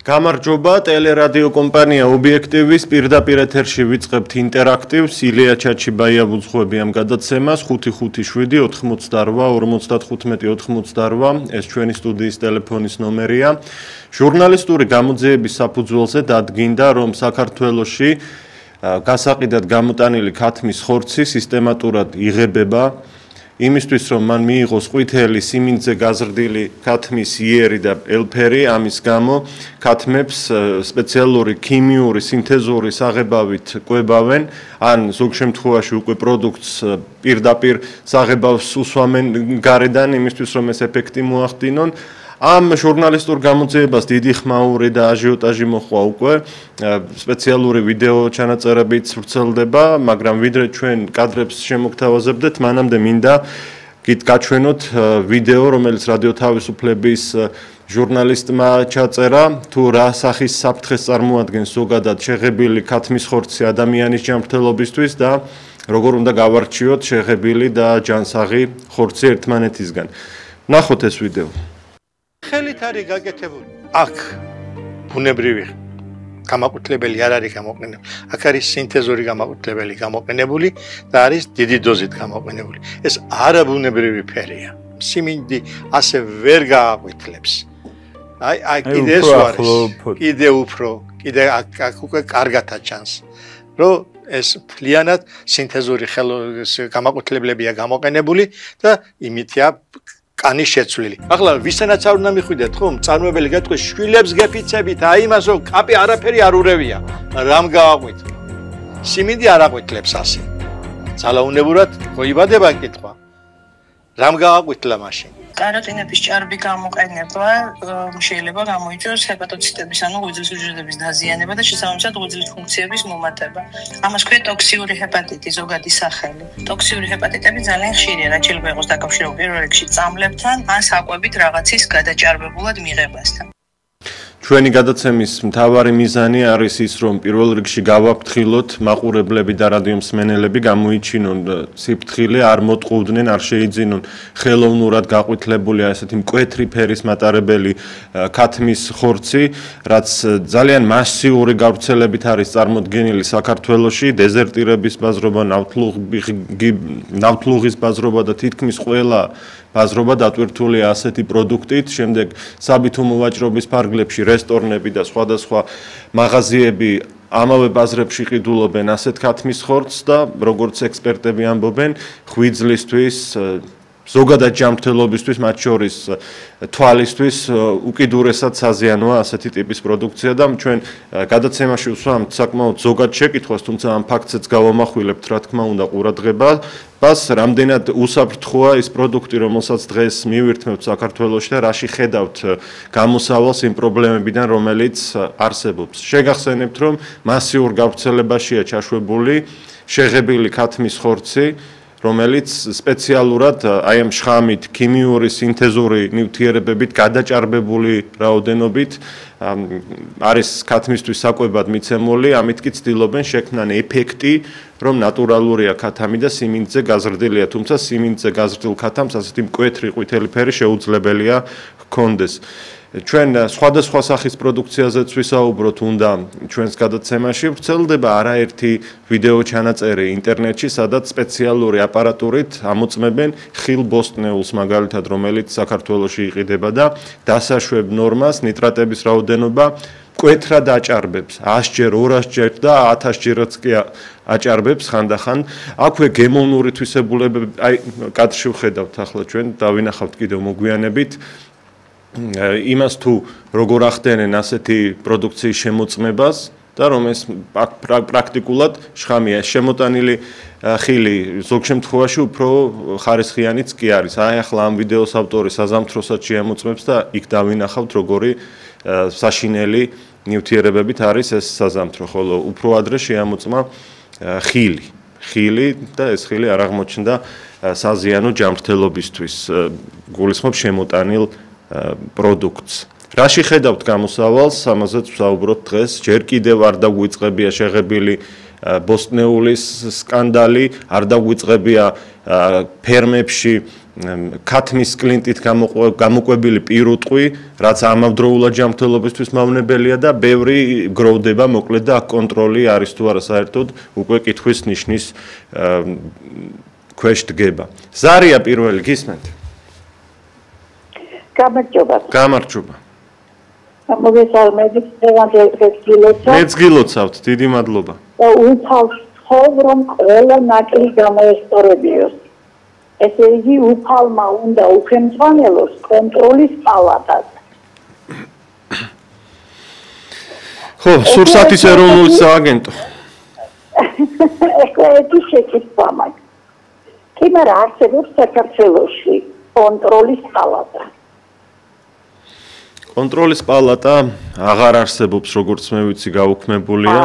გამარჯობა, ტელერადიო კომპანია ობიექტივის პირდაპირ ეთერში ვიწყებთ ინტერაქტივს. ილია ჩაჩიბაია ვუძღვები ამ გადაცემას 557 88 55 88. ეს ჩვენი სტუდიის ტელეფონის ნომერია. ჟურნალისტური გამოძიების საფუძველზე დადგინდა, რომ საქართველოში გასაყიდად გამოტანილი ქათმის ხორცი სისტემატურად იღებება. იმისთვის რომ მან მიიღოს ყვითელი სიმინძე გაზრდილი ქათმის იერი და ელფერი, ამის გამო ქათმებს სპეციალური ქიმიური სინთეზური საღებავით კვებავენ, ან ზოგ შემთხვევაში უკვე პროდუქტს პირდაპირ საღებავს უსვამენ გარედან, იმისთვის რომ ეს ეფექტი მოახდინონ. ამ ჟურნალისტურ გამოძიებას დიდი ხმაური და აჟიოტაჟი მოჰყვა უკვე, სპეციალური ვიდეო ჩანაწერებიც ვრცელდება, მაგრამ ვიდრე ჩვენ კადრებს შემოგთავაზებდეთ, მანამდე მინდა გაჩვენოთ ვიდეო, რომელიც რადიო თავისუფლების ჟურნალისტმა ჩაწერა, თუ რა სახის საფრთხეს წარმოადგენს ზოგადად შეღებილი ქათმის ხორცი ადამიანის ჯანმრთელობისთვის და როგორ უნდა გავარჩიოთ შეღებილი და ჯანსაღი ხორცი ერთმანეთისგან. ნახოთ ეს ვიდეო. ხელით არის გაკეთებული. აქ ბუნებრივი გამაყუთლებელი არ არის გამოყენებული. აქ არის სინთეზური გამაყუთლებელი გამოყენებული და არის დიდი დოზით გამოყენებული. ეს არაბუნებრივი ფერია. სიმინდი ასე ვერ გააყვითლებს. აი კიდე ეს არის. კიდე უფრო, კიდე აქ უკვე კარგად აჩანს, რომ ეს მთლიანად სინთეზური გამაყუთლებლებია გამოყენებული და იმითია კანის შეცვლილი. ახლა ვისენაც არ უნდა მიხვიდეთ, ხომ? წარმოებელი გეტყვი შვილებს გეფიცებით, აი იმას რომ კაპი არაფერი არ ურევია. რამ გააყვითლა? სიმინდი არ აყვითლებს ასე. ძალაუნებურად ხო იბადება კითხვა. რამ გააყვითლა მაშინ? კაროტინების ჭარბი გამოყენება შეიძლება გამოიწვიოს ჰეპატოციტების, ანუ ღვიძლის უჯრედების დაზიანება და შესაბამისად ღვიძლის ფუნქციების მომატება. ამას ქვია ტოქსიური ჰეპატიტი, ზოგადი სახელი. ტოქსიური ჰეპატიტები ძალიან ხშირია, რაც შეიძლება იყოს დაკავშირებული პირველ რიგში წამლებთან, ან საკვებით რაღაცის გადაჭარბებულად მიღებასთან. ჩვენი გადაცემის მთავარი მიზანი არის ის, რომ პირველ რიგში გავაფრთხილოთ მაყურებლები და რადიომსმენელები გამოიჩინონ სიფრთხილე, არ მოტყუდნენ, არ შეიძინონ ხელოვნურად გაყვითლებული ასეთი მკვეთრი ფერის მატარებელი ქათმის ხორცი, რაც ძალიან მასიური გავრცელებით არის წარმოდგენილი საქართველოში, დეზერტირების ბაზრობა, ნავთლუღის ბაზრობა და თითქმის ყველა ბაზრობა დატვირთულია ასეთი პროდუქტით, შემდეგ საბითუმო ვაჭრობის ფარგლებში რესტორნები და სხვადასხვა მაღაზიები ამავე ბაზრებში ყიდულობენ ასეთ ქათმის ხორცს და როგორც ექსპერტები ამბობენ, ღვიძლისთვის, ზოგადად ჯანმრთელობისთვის, მათ შორის თვალისთვის უკიდურესად საზიანოა ასეთი ტიპის პროდუქცია და ჩვენ გადაცემაში ვსვამთ საკმაოდ ზოგად შეკითხვას, თუმცა ამ ფაქტსაც გავამახვილებთ, რა თქმა უნდა, ყურადღებას, რამდენად უსაფრთხოა ის პროდუქტი, რომელსაც დღეს მივირთმევთ საქართველოში და რაში ხედავთ გამოსავალს იმ პრობლემებიდან, რომელიც არსებობს. შეგახსენებთ, რომ მასიურ გავრცელებაშია ჩაშვებული შეღებილი ქათმის ხორცი, რომელიც სპეციალურად აი ამ შხამით, ქიმიური სინთეზური ნივთიერებებით გადაჭარბებული რაოდენობით არის ქათმისთვის საკვებად მიცემული, ამით კი ცდილობენ შექმნან ეფექტი, რომ ნატურალურია ქათამი და სიმინძე გაზრდილია, თუმცა სიმინძე გაზრდილ ქათამს ასეთი მკვეთრი ყვითელი ფერი შეუძლებელია ჰქონდეს. ჩვენ სხვადასხვა სახის პროდუქციაზეც ვისაუბროთ უნდა ჩვენს გადაცემაში, ვრცელდება არაერთი ვიდეო ჩანაწერი ინტერნეტში, სადაც სპეციალური აპარატურით ამოწმებენ ხილ ბოსტნეულს, მაგალითად, რომელიც საქართველოში იყიდება და დასაშვებ ნორმას, ნიტრატების რაოდენობა მკვეთრად აჭარბებს, 100-ჯერ, 200-ჯერ და 1000-ჯერაც კი აჭარბებს ხანდახან. აქვე გემოვნური თვისებულებები, აი კადრში ვხედავთ ახლა ჩვენ დავინახავთ კიდევ მოგვიანებით იმას თუ როგორ ახდენენ ასეთი პროდუქციის შემოწმებას და რომ ეს პრაქტიკულად შხამია შემოტანილი ხილი ზოგ შემთხვევაში უფრო ხარისხიანიც კი არის. აი ახლა ამ ვიდეოს ავტორი საზამთროსაც შეამოწმებს და იქ დავინახავთ როგორი საშინელი ნივთიერებებით არის ეს საზამთრო, ხოლო უფრო ადრე შეამოწმა ხილი და ეს ხილი არ აღმოჩნდა საზიანო ჯანმრთელობისთვის, გულისხმობ შემოტანილ პროდუქტს. რაში ხედავთ გამოსავალს, ამაზეც ვსაუბრობთ დღეს, ჯერ კიდევ არ დაგვიწყებია შეღებილი ბოსტნეულის სკანდალი, არ დაგვიწყებია ფერმებში ქათმის კლინტით გამოყვებილი პირუტყვი, რაც ამავდროულად ჯანმრთელობისთვის მავნებელია და ბევრი გროვდება, მოკლედ და კონტროლი არის თუ არა საერთოდ უკვე კითხვის ნიშნის ქვეშ დგება. ზარია პირველი გისმენთ? გამარჯობა. გამარჯობა. მოგესალმებით, დღეს გილოცავთ. მეც გილოცავთ, დიდი მადლობა. უცავს რომ ყველა ნაკლი გამოესწორებიოს. ესე იგი, უფალმა უნდა უხელმძღვანელოს კონტროლის პალატას. ხო, სურსათის ეროვნული სააგენტო. ეხლა ერთი შეკითხვა მაქვს. კი, მაგრამ არსებობს საქართველოში კონტროლის პალატა. კონტროლის პალატა აღარ არსებობს, როგორც მე ვიცი, გაუქმებულია.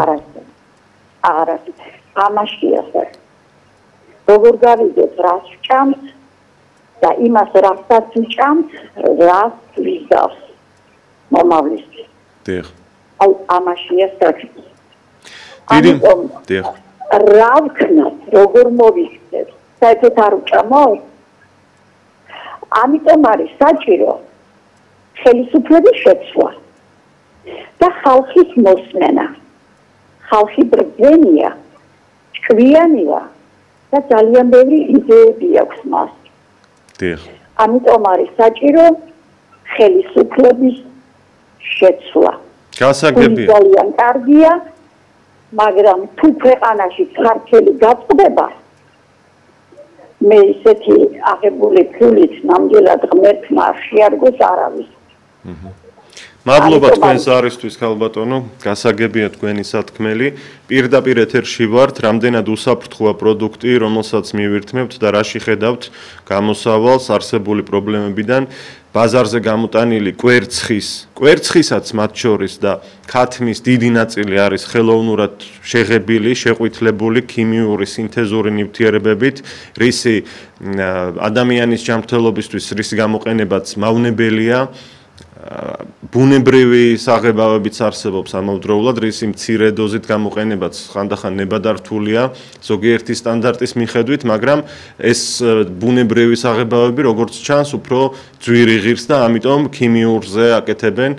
აღარ არსებობს. ამაში ასე. როგორ გავიგეთ, რას ჭამს და იმას რასაც ჭამს, რას ვიზავს მომავლისთვის. დიახ. აი ამაში ასე. ამიტომ დიახ. რა ვქნათ, როგორ მოვიხდეთ, საერთოდ არ ვჭამოთ? ამიტომ არის საჭირო ხელისუფლების შეცვლა და ხალხის მოსმენა. ხალხი ბრძენია, ჭკვიანია და ძალიან ბევრი იდეები აქვს მას. დიახ. ამიტომ არის საჭირო ხელისუფლების შეცვლა. გასაგებია. ძალიან კარგია, მაგრამ თუ ქვეყანაში ქართული გაწყდება, მე ისეთი აღებული ფულით ნამდვილად ღმერთმა შეარგოს არავის. მადლობა თქვენს არისთვის ხალბატონო, გასაგებია თქვენი სათქმელი. პირდაპირ ეთერში ვართ, რამდენად უსაფრთხოა პროდუქტი, რომელსაც მივირთმევთ და რაში ხედავთ გამოსავალს არსებული პრობლემებიდან, ბაზარზე გამოტანილი კვერცხისაც მათ შორის და ქათმის დიდი ნაწილი არის ხელოვნურად შეღებილი, შეყვითლებული ქიმიური სინთეზური ნივთიერებებით, რისი ადამიანის ჯანმრთელობისთვის რისი გამოყენებაც მავნებელია. ბუნებრივი საღებავებიც არსებობს ამავდროულად, რისი მცირე დოზით გამოყენებაც ხანდახან ნებადართულია ზოგიერთი სტანდარტის მიხედვით, მაგრამ ეს ბუნებრივი საღებავები, როგორც ჩანს, უფრო ძვირი ღირს და ამიტომ ქიმიურზე აკეთებენ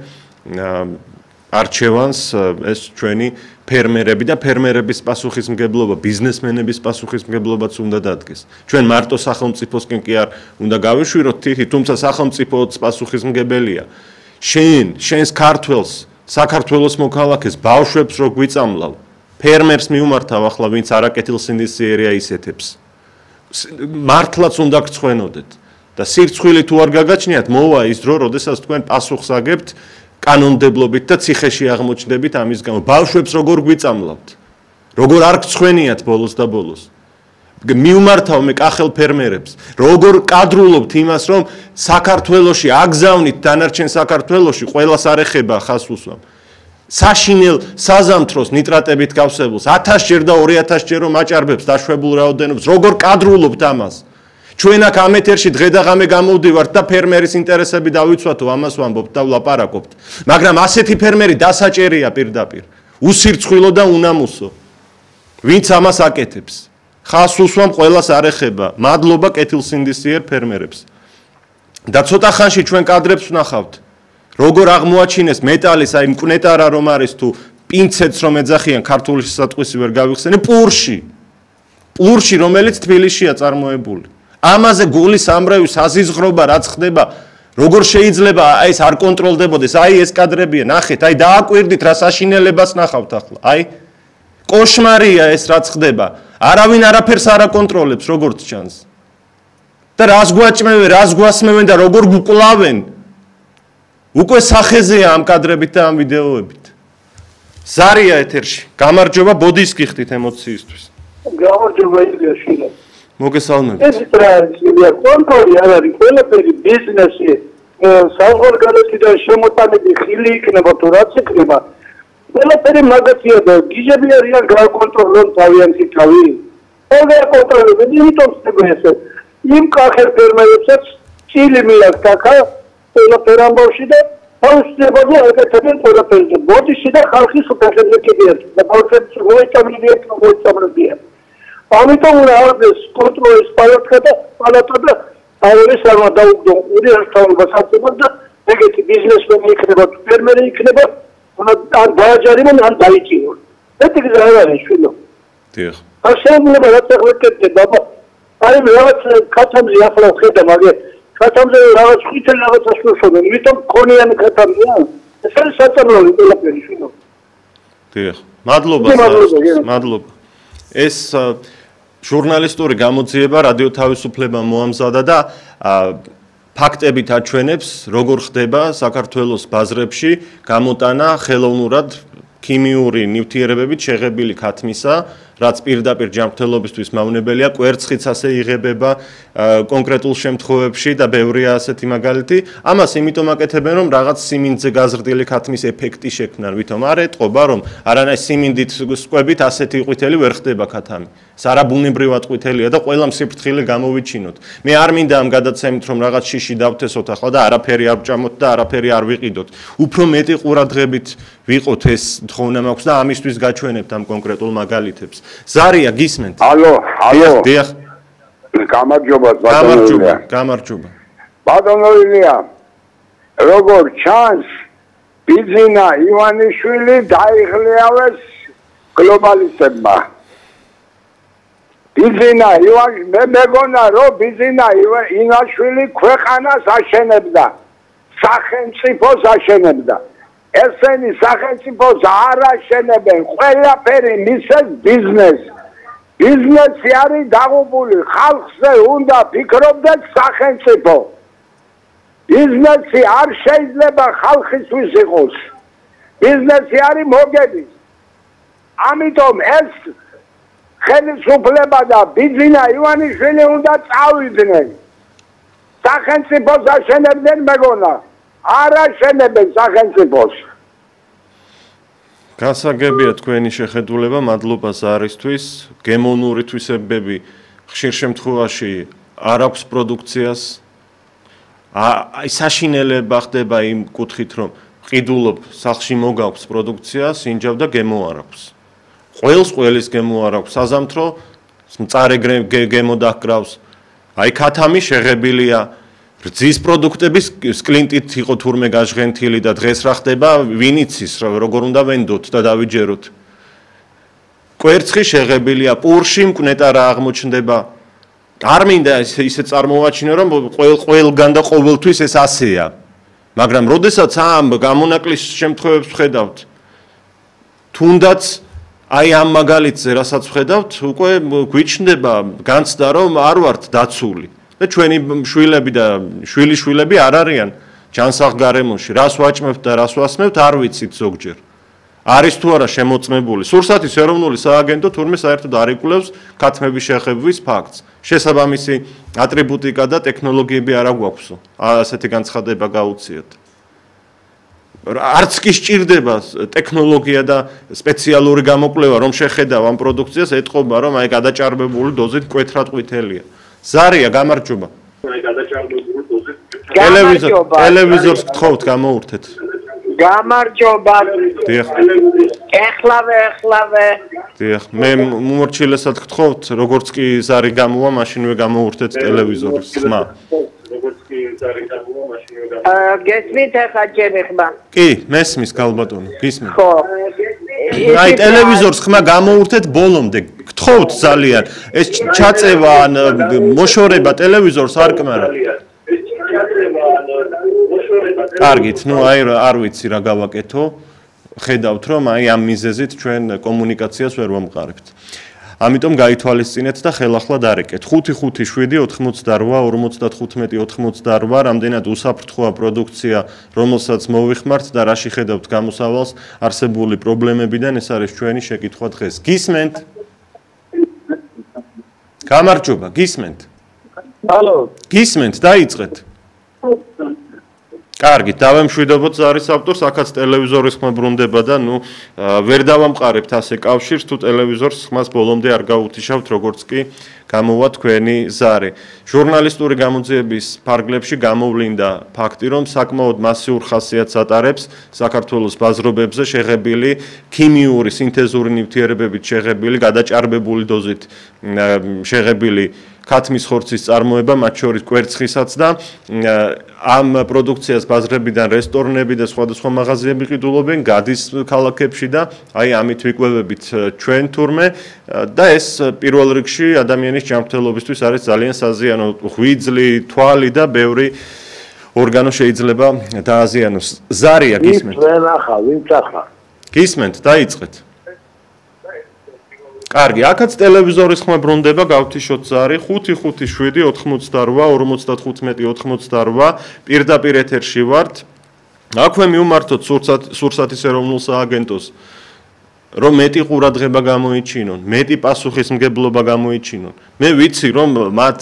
არჩევანს ეს ჩვენი ფერმერები და ფერმერების პასუხისმგებლობა, ბიზნესმენების პასუხისმგებლობაც უნდა დადგეს. ჩვენ მარტო სახელმწიფოსკენ კი არ უნდა გავიშვიროთ თითი, თუმცა სახელმწიფოც პასუხისმგებელია. შენს ქართველს, საქართველოს მოქალაქეს, ბავშვებს რო გვიწამლავ, ფერმერს მიუმართავ ახლა, ვინც არაკეთილსინდისიერია ისეთებს. მართლაც უნდა გწვენოდეთ და სირცხვილი თუ არ გაგაჩნიათ, მოვა ის დრო, როდესაც თქვენ პასუხს აგებთ კანონმდებლობით და ციხეში აღმოჩნდებით ამის გამო. ბავშვებს როგორ გვიწამლავთ? როგორ არ გწვენიათ ბოლოს და ბოლოს? მიუმართავ მე კახელ ფერმერებს, როგორ კადრულობთ იმას, რომ საქართველოში აგზავნით დანარჩენ საქართველოში ყველას არ ეხება ხას უსვამ. საშინელ საზამთროს ნიტრატებით გავსებულს 1000-ჯერ და 2000-ჯერ რომ აჭარბებს დაშვებულ რაოდენობას, როგორ კადრულობთ ამას? ჩვენ აქ ამ ეთერში დღე და ღამე გამოვდივართ და ფერმერის ინტერესები დავიცვათო, ამას ვამბობთ და ვლაპარაკობთ. მაგრამ ასეთი ფერმერი დასაჭერია პირდაპირ, უსირცხვილო და უნამუსო. ვინც ამას აკეთებს? ხას უსვამ ყველას არ ეხება. მადლობა კეთილსინდისიერ ფერმერებს. და ცოტა ხანში ჩვენ კადრებს ვნახავთ. როგორ აღმოაჩინეს მეტალის აი მკვნეტარა რომ არის თუ პინცეტს რომ ეძახიან ქართული სიტყვისი ვერ გავიხსენე პურში რომელიც თბილისშია წარმოებული. ამაზე გულის ამრევის აზიზღრობა რაც ხდება, როგორ შეიძლება აი ეს არ კონტროლდებოდეს, აი ეს კადრებია, ნახეთ, აი დააკვირდით რა საშინელებას ნახავთ ახლა. აი კოშმარია ეს რაც ხდება. არავინ არაფერს არ აკონტროლებს, როგორც ჩანს. და რას გვაჭმევენ, რას გვასმევენ და როგორ გუკლავენ? უკვე სახეზეა ამ კადრებით და ამ ვიდეოებით. ზარია ეთერში. გამარჯობა, ბოდის გიხდით ემოციისთვის. გამარჯობა იგიაში. მოგესალმებით. ეს ტრანსფერია კონტროლი არ არის, ყველაფერი ბიზნესი, საზღვარგარეთიდან შემოტანილი ხილი იქნება თუ რაც იქნება. ყველაფერი მაგათია და გიჟები არიან გააკონტროლონ თავიანთი თავი. ყველა კონტროლები, იმიტომ ხდება ესე. იმ კახელ ფერმერებსაც წილი მიაქვს ახლა ყველაფერ ამბავში და თავისებაზე აკეთებენ ყველაფერს. ბოდიში და ხალხის უფლებებზე კიდევ და ბავშვებს მოიწამლებიან. ამიტომ უნდა არის კონტროლის პალატა და არის სამა დაუგდო უნივერსალურობას აწევს და ეგეთი ბიზნესმენი იქნება, ფერმერი იქნება, ან დააჯარიმონ, ან დაიჭირონ. ეს ის რა არის შვილო. დიახ. შეიძლება რაც ეხლეთქება, აი რაღაც კაცამზე ახლა ხედა, მაგრამ კაცამზე რაღაც ხვითელ რაღაცას ვშობენ, იმიტომ კონიანი კაცამზეა. ეს არის საწარმოო ყველაფერი შვილო. დიახ. მადლობა. მადლობა. ეს ჟურნალისტური გამოძიება რადიო თავისუფლება მოამზადა და ფაქტებით აჩვენებს, როგორ ხდება საქართველოს ბაზრებში გამოტანა ხელოვნურად ქიმიური ნივთიერებებით შეღებილი ქათმისა, რაც პირდაპირ ჯანმრთელობისთვის მავნებელია, კვერცხიც ასე იღებება კონკრეტულ შემთხვევებში და ბევრია ასეთი მაგალითი. ამას იმიტომ აკეთებენ, რომ რაღაც სიმინდზე გაზრდილი ქათმის ეფექტი შექმნან, ვითომ არ ეტყობა, რომ არანაირ სიმინდით სკვებით ასეთი ყვითელი ვერ ხდება ქათამი. ეს არაბუნებრივად ყვითელია და ყველა მსიფრთხილე გამოვიჩინოთ. მე არ მინდა ამ გადაცემით, რომ რაღაც შიში დავთესოთ ახლა და არაფერი არ ვჭამოთ და არაფერი არ ვიყიდოთ. უფრო მეტი ყურადღებით ვიყოთ ეს თხოვნა მაქვს და ამისთვის გაჩვენებთ ამ კონკრეტულ მაგალითებს. ზარია გისმენთ? ალო. დიახ. გამარჯობა ბატონო. გამარჯობა. ბატონო ილია. როგორ ჩანს ბიძინა ივანიშვილი დაიღლიავეს გლობალისტებმა. ბიძინა მე მეგონა რომ ბიძინა ივანიშვილი ქვეყანას აშენებდა. სახელმწიფოს აშენებდა. ესენი სახელმწიფოს არ აშენებენ, ყველაფერი მისეს ბიზნესი. ბიზნესი არის დაღუპული, ხალხზე უნდა ფიქრობდეს სახელმწიფო. ბიზნესი არ შეიძლება ხალხისთვის იყოს. ბიზნესი არის მოგების. ამიტომ ეს ხელისუფლება და ბიძინა ივანიშვილი უნდა წავიდნენ. სახელმწიფოს აშენებდნენ მეგონა. არ აშენებენ სახელმწიფოს. გასაგებია თქვენი შეხედულება, მადლობა ზარისთვის. გემონური თვისებები ხშირ შემთხვევაში არ აქვს პროდუქციას. აი საშინელება ხდება იმ კუთხით, რომ ყიდულობ სახლში მოგაქვს პროდუქცია, სინჯავ და გემო არ აქვს. ყველის გემო არ აქვს. საზამთრო მწარე გემო დაგკრავს. აი ქათამი შეღებილია რძის პროდუქტების სკლინტით იყო თურმე გაჟღენთილი და დღეს რა ხდება, ვინ იცის, როგორ უნდა ვენდოთ და დავიჯეროთ. კვერცხი შეღებილია, პურში მკვნეტა რა აღმოჩნდება. არ მინდა ისე წარმოვაჩინო, რომ ყველგან და ყოველთვის ეს ასეა. მაგრამ როდესაც ამ გამონაკლის შემთხვევებს ვხედავთ, თუნდაც აი ამ მაგალითზე რასაც ვხედავთ, უკვე გვიჩნდება განცდა, რომ არ ვართ დაცული. და ჩვენი შვილები და შვილიშვილები არ არიან ჯანსაღ გარემოში. რას ვაჭმევთ და რას ვასმევთ, არ ვიცით ზოგჯერ. არის თუ არა შემოწმებული. სურსათის ეროვნული სააგენტო თურმე საერთოდ არ იკვლევს ქათმების შეხებვის ფაქტს. შესაბამისი ატრიბუტიკა და ტექნოლოგიები არ აგვაქვსო. ასეთი განცხადება გაუციეთ. არც კი სჭირდება ტექნოლოგია და სპეციალური გამოკვლევა, რომ შეხედავ ამ პროდუქციას, ეტყობა, რომ აი გადაჭარბებული დოზით მკვეთრად ყვითელია. ზარია, გამარჯობა. ტელევიზორს გთხოვთ, გამოურთეთ. გამარჯობა. დიახ. ეხლავე. დიახ, მე მომორჩილესად გთხოვთ, როგორც კი ზარი გამოვა, მაშინვე გამოურთეთ ტელევიზორის ხმა. გესმით ახლა ჩემი ხმა? კი, მესმის გალბატონო, გისმენთ. ხო. აი ტელევიზორს ხმა გამოურთეთ ბოლომდე. გთხოვთ ძალიან, ეს ჩაწევა ან მოშორება ტელევიზორს არ კმარა. კარგით, ნუ აი არ ვიცი რა გავაკეთო. ხედავთ რომ აი ამ მიზეზით ჩვენ კომუნიკაციას ვერ ვამყარებთ. ამიტომ გაითვალისწინეთ და ხელახლა დარეკეთ. 557-88-95-88 რამდენად უსაფრთხოა პროდუქცია, რომელსაც მოვიხმართ და რაში ხედავთ გამოსავალს არსებული პრობლემებიდან, ეს არის ჩვენი შეკითხვა დღეს. გისმენთ? გამარჯობა, გისმენთ? ალო. გისმენთ, დაიწყეთ. კარგი, დავემშვიდობოთ ზარის ავტორს, აქაც ტელევიზორის ხმა ბრუნდება და ნუ ვერ დავამყარებთ ასე კავშირს, თუ ტელევიზორს ხმას ბოლომდე არ გაუთიშავთ, როგორც კი გამოვა თქვენი ზარი. ჟურნალისტური გამოძიების ფარგლებში გამოვლინდა ფაქტი, რომ საკმაოდ მასიურ ხასიათს ატარებს საქართველოს ბაზრობებზე შეღებილი ქიმიური სინთეზური ნივთიერებებით შეღებილი, გადაჭარბებული დოზით შეღებილი ქათმის ხორცის წარმოება, მათ შორის კვერცხისაც და ამ პროდუქციას ბაზრებიდან რესტორნები და სხვადასხვა მაღაზიები ყიდულობენ, გადის ქალაქებში და აი ამით ვიკვებებით ჩვენ თურმე და ეს პირველ რიგში ადამიანის ჯანმრთელობისთვის არის ძალიან საზიანო, ღვიძლი, თვალი და ბევრი ორგანო შეიძლება დააზიანოს. ზარია გისმენთ? ვინ ახლა, ვინც ახლა? გისმენთ, დაიწყეთ. კარგი, აქაც ტელევიზორის ხმა ბრუნდება, გავთიშოთ ზარი 557 88 55 88 პირდაპირ ეთერში ვართ. აქვე მივმართოთ სურსათის ეროვნულ სააგენტოს, რომ მეტი ყურადღება გამოიჩინონ, მეტი პასუხისმგებლობა გამოიჩინონ. მე ვიცი, რომ მათ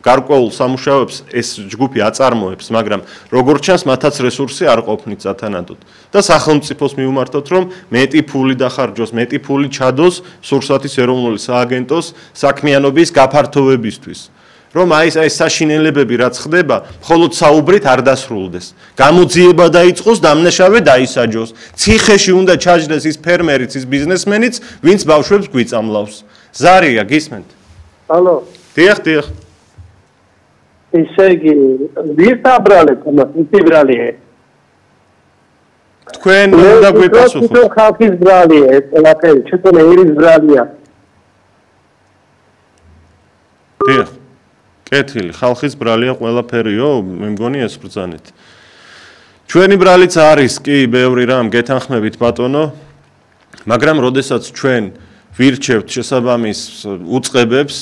გარკვეულ სამუშაოებს ეს ჯგუფი აწარმოებს, მაგრამ როგორც ჩანს, მათაც რესურსი არ ყოფნით სათანადოდ. და სახელმწიფოს მივმართოთ, რომ მეტი ფული დახარჯოს, მეტი ფული ჩადოს სურსათის ეროვნული სააგენტოს საქმიანობის გაფართოვებისთვის. რომ აი ეს საშინელებები რაც ხდება, მხოლოდ საუბრით არ დასრულდეს. გამოძიება დაიწყოს, დამნაშავე დაისაჯოს. ციხეში უნდა ჩაჯდეს ის ფერმერიც, ის ბიზნესმენიც, ვინც ბავშვებს გვიწამლავს. ზარია, გისმენთ? ალო. დიახ. ისე იგი ვირთაბრალეთ, ისი ბრალია. თქვენ უნდა გვიპასუხოთ. თუ ხალხის ბრალია, ეს ყველაფერი, ჩუტონე ერის ბრალია. დიახ. კეთილი, ხალხის ბრალია ყველაფერიო, მე მგონი ეს ბრძანეთ. ჩვენი ბრალიც არის კი ბევრი რამ გეთანხმებით ბატონო, მაგრამ როდესაც ჩვენ ვირჩევთ შესაბამის უწყებებს,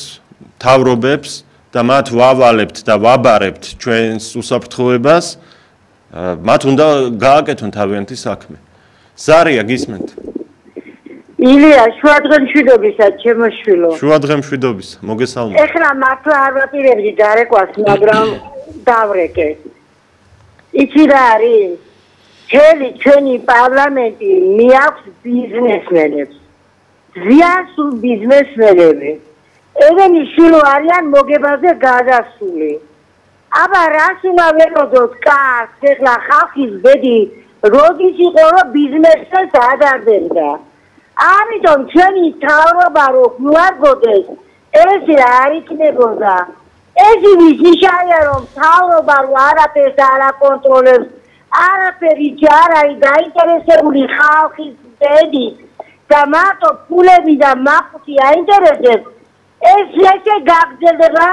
თავრობებს და მათ ვავალებთ და ვაბარებთ ჩვენს უსაფრთხოებას, მათ უნდა გააკეთონ თავიანთი საქმე. ზარია, გისმენთ? ილია, შუადღემშვიდობისა, ჩემო შვილო. შუადღემშვიდობისა, მოგესალმებით. ეხლა მართლა არ ვაპირებდი დარეკვას, მაგრამ დავრეკე. იცი რა არის? ჩვენი პარლამენტი მიაქვს ბიზნესმენებს. ზიანსულ ბიზნესმენები. ევენი შვილო არიან მოგებაზე გადასული. აბა რას უნდა ვეყოდოთ კარს, ეხლა ხალხის ბედი როდის იყო, რომ ბიზნესს ადარდებდა. ამიტომ ჩვენი თავრობა რო გვარგოდეს, ეს არ იქნებოდა. ეს ის ნიშანია, რომ თავრობა რო არაფერს არ აკონტროლებს, არაფერი არ არის დაინტერესებული ხალხის ბედით და მარტო ფულები და მაყუთი აინტერესებს, ეს ესე გაგრძელდება,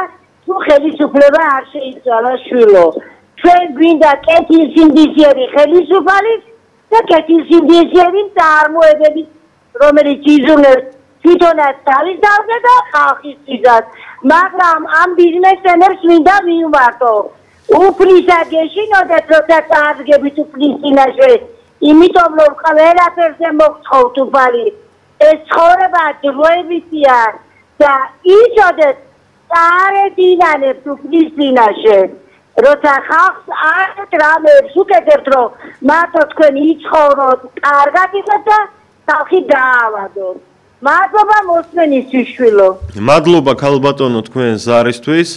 თუ ხელისუფლება არ შეიცვალა შვილო. ჩვენ გვინდა კეთილსინდისიერი ხელისუფალი და კეთილსინდისიერი წარმოებები, რომელიც იზრუნებს თვითონაც თავის თავზე და ხალხისთვისაც. მაგრამ ამ ბიზნესმენებს მინდა მივმართო. უფლისა გეშინოდეთ, როცა წარდგებით უფლის წინაშე, იმიტომ რომ ყველაფერზე მოგთხოვთ უფალი. ეს ცხოვრება დროებითია და იცოდეთ, წარედინანებთ უფლის წინაშე. როცა ხალხს არეთ რამებს უკეთებთ, რომ მათო თქვენ იცხოვროთ, კარგად იყოთ და ხალხი დაავადოთ. მადლობა მოსმენისთვის შვილო. მადლობა ქალბატონო თქვენ ზარისთვის.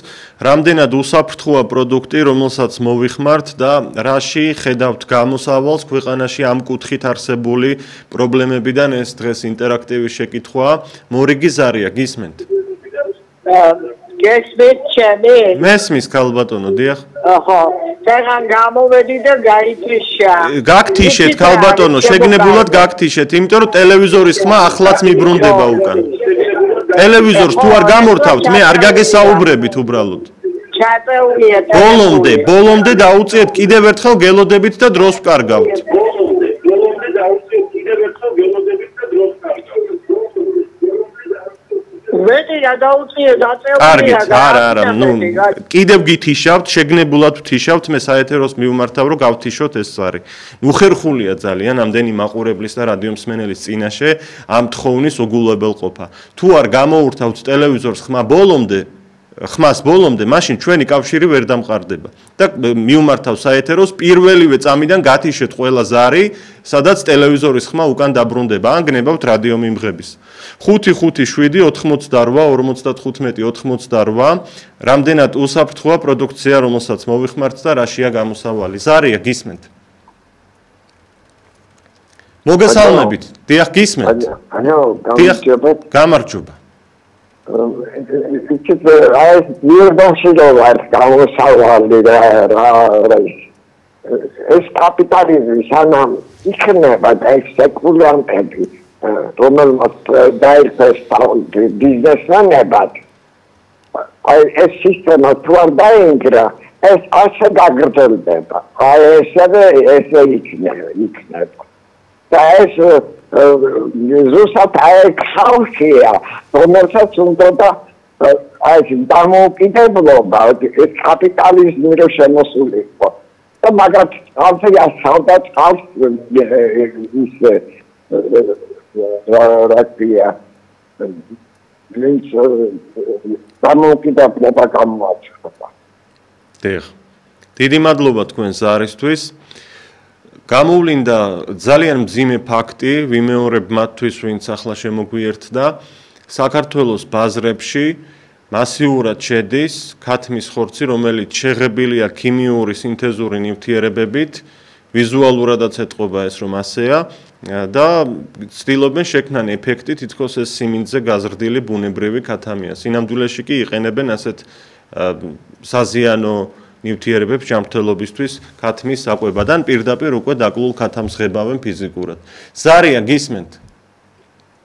რამდენად უსაფრთხოა პროდუქტი, რომელსაც მოვიხმართ და რაში ხედავთ გამოსავალს ქვეყანაში ამ კუთხით არსებული პრობლემებიდან ეს დღეს ინტერაქტივი შეკითხვაა. მორიგი ზარია, გისმენთ? გესმით ჩემი? მესმის ქალბატონო, დიახ. აჰა, თან გამოვედი და გაითიშა. გაგთიშეთ ქალბატონო, შეგნებულად გაგთიშეთ, იმიტომ რომ ტელევიზორის ხმა ახლაც მიბრუნდება უკან. ტელევიზორს თუ არ გამორთავთ, მე არ გაგესაუბრებით უბრალოდ. ჩაწეულია. ბოლომდე დაუწიეთ კიდევ ერთხელ გელოდებით და დროს ვკარგავთ. მეტი რა დაუწიე დაწეულია. კარგით, არა, კიდევ გითიშავთ, შეგნებულად ვთიშავთ, მე საეთეროს მივმართავ, რომ გავთიშოთ ეს ზარი. უხერხულია ძალიან ამდენი მაყურებლის და რადიომსმენელის წინაშე ამ თხოვნის უგულებელყოფა. თუ არ გამოურთავთ ტელევიზორს ხმას ბოლომდე, მაშინ ჩვენი კავშირი ვერ დამყარდება. და მივმართავ საეთეროს პირველივე წამიდან გათიშეთ ყველა ზარი, სადაც ტელევიზორის ხმა უკან დაბრუნდება, ან გნებავთ რადიომიმღების. 557 88 55 88 რამდენად უსაფრთხოა პროდუქცია, რომელსაც მოვიხმართ და რაშია გამოსავალი. ზარია, გისმენთ? მოგესალმებით. დიახ, გისმენთ? გამარჯობა. გამარჯობა. ეს მიერ ვარ გამოსავალი რა ეს კაპიტალიზმი სანამ იქნება და ეს სპეკულანტები რომელმაც დაიხსნა ბიზნესმენებად ეს სისტემა თუ არ დაინგრა ეს ასე გაგრძელდება ესე იქნება და ეს ზუსტად ხალხია რომელსაც უნდა ეს დამოუკიდებლობა ეს კაპიტალიზმი რო შემოსულიყო და მაგრამ ხალხი ასავდა წყალს ის რაკია ვინც დამოუკიდებლობა გამოაცხადა. დიდი მადლობა თქვენ ზარისთვის. გამოვლინდა ძალიან მძიმე ფაქტი ვიმეორებ მათთვის, ვინც ახლა შემოგვიერთდა. საქართველოს ბაზრებში მასიურად შედის ქათმის ხორცი, რომელიც შეღებილია ქიმიური სინთეზური ნივთიერებებით, ვიზუალურადაც ეტყობა ეს რომ ასეა და ცდილობენ შექმნან ეფექტი, თითქოს ეს სიმინძე გაზრდილი ბუნებრივი ქათამია. სინამდვილეში კი იყენებენ ასეთ საზიანო ნივთიერებებს ჯანმრთელობისთვის ქათმის საკვებად ან პირდაპირ უკვე დაკლულ ქათამს ღებავენ ფიზიკურად. ზარია გისმენთ?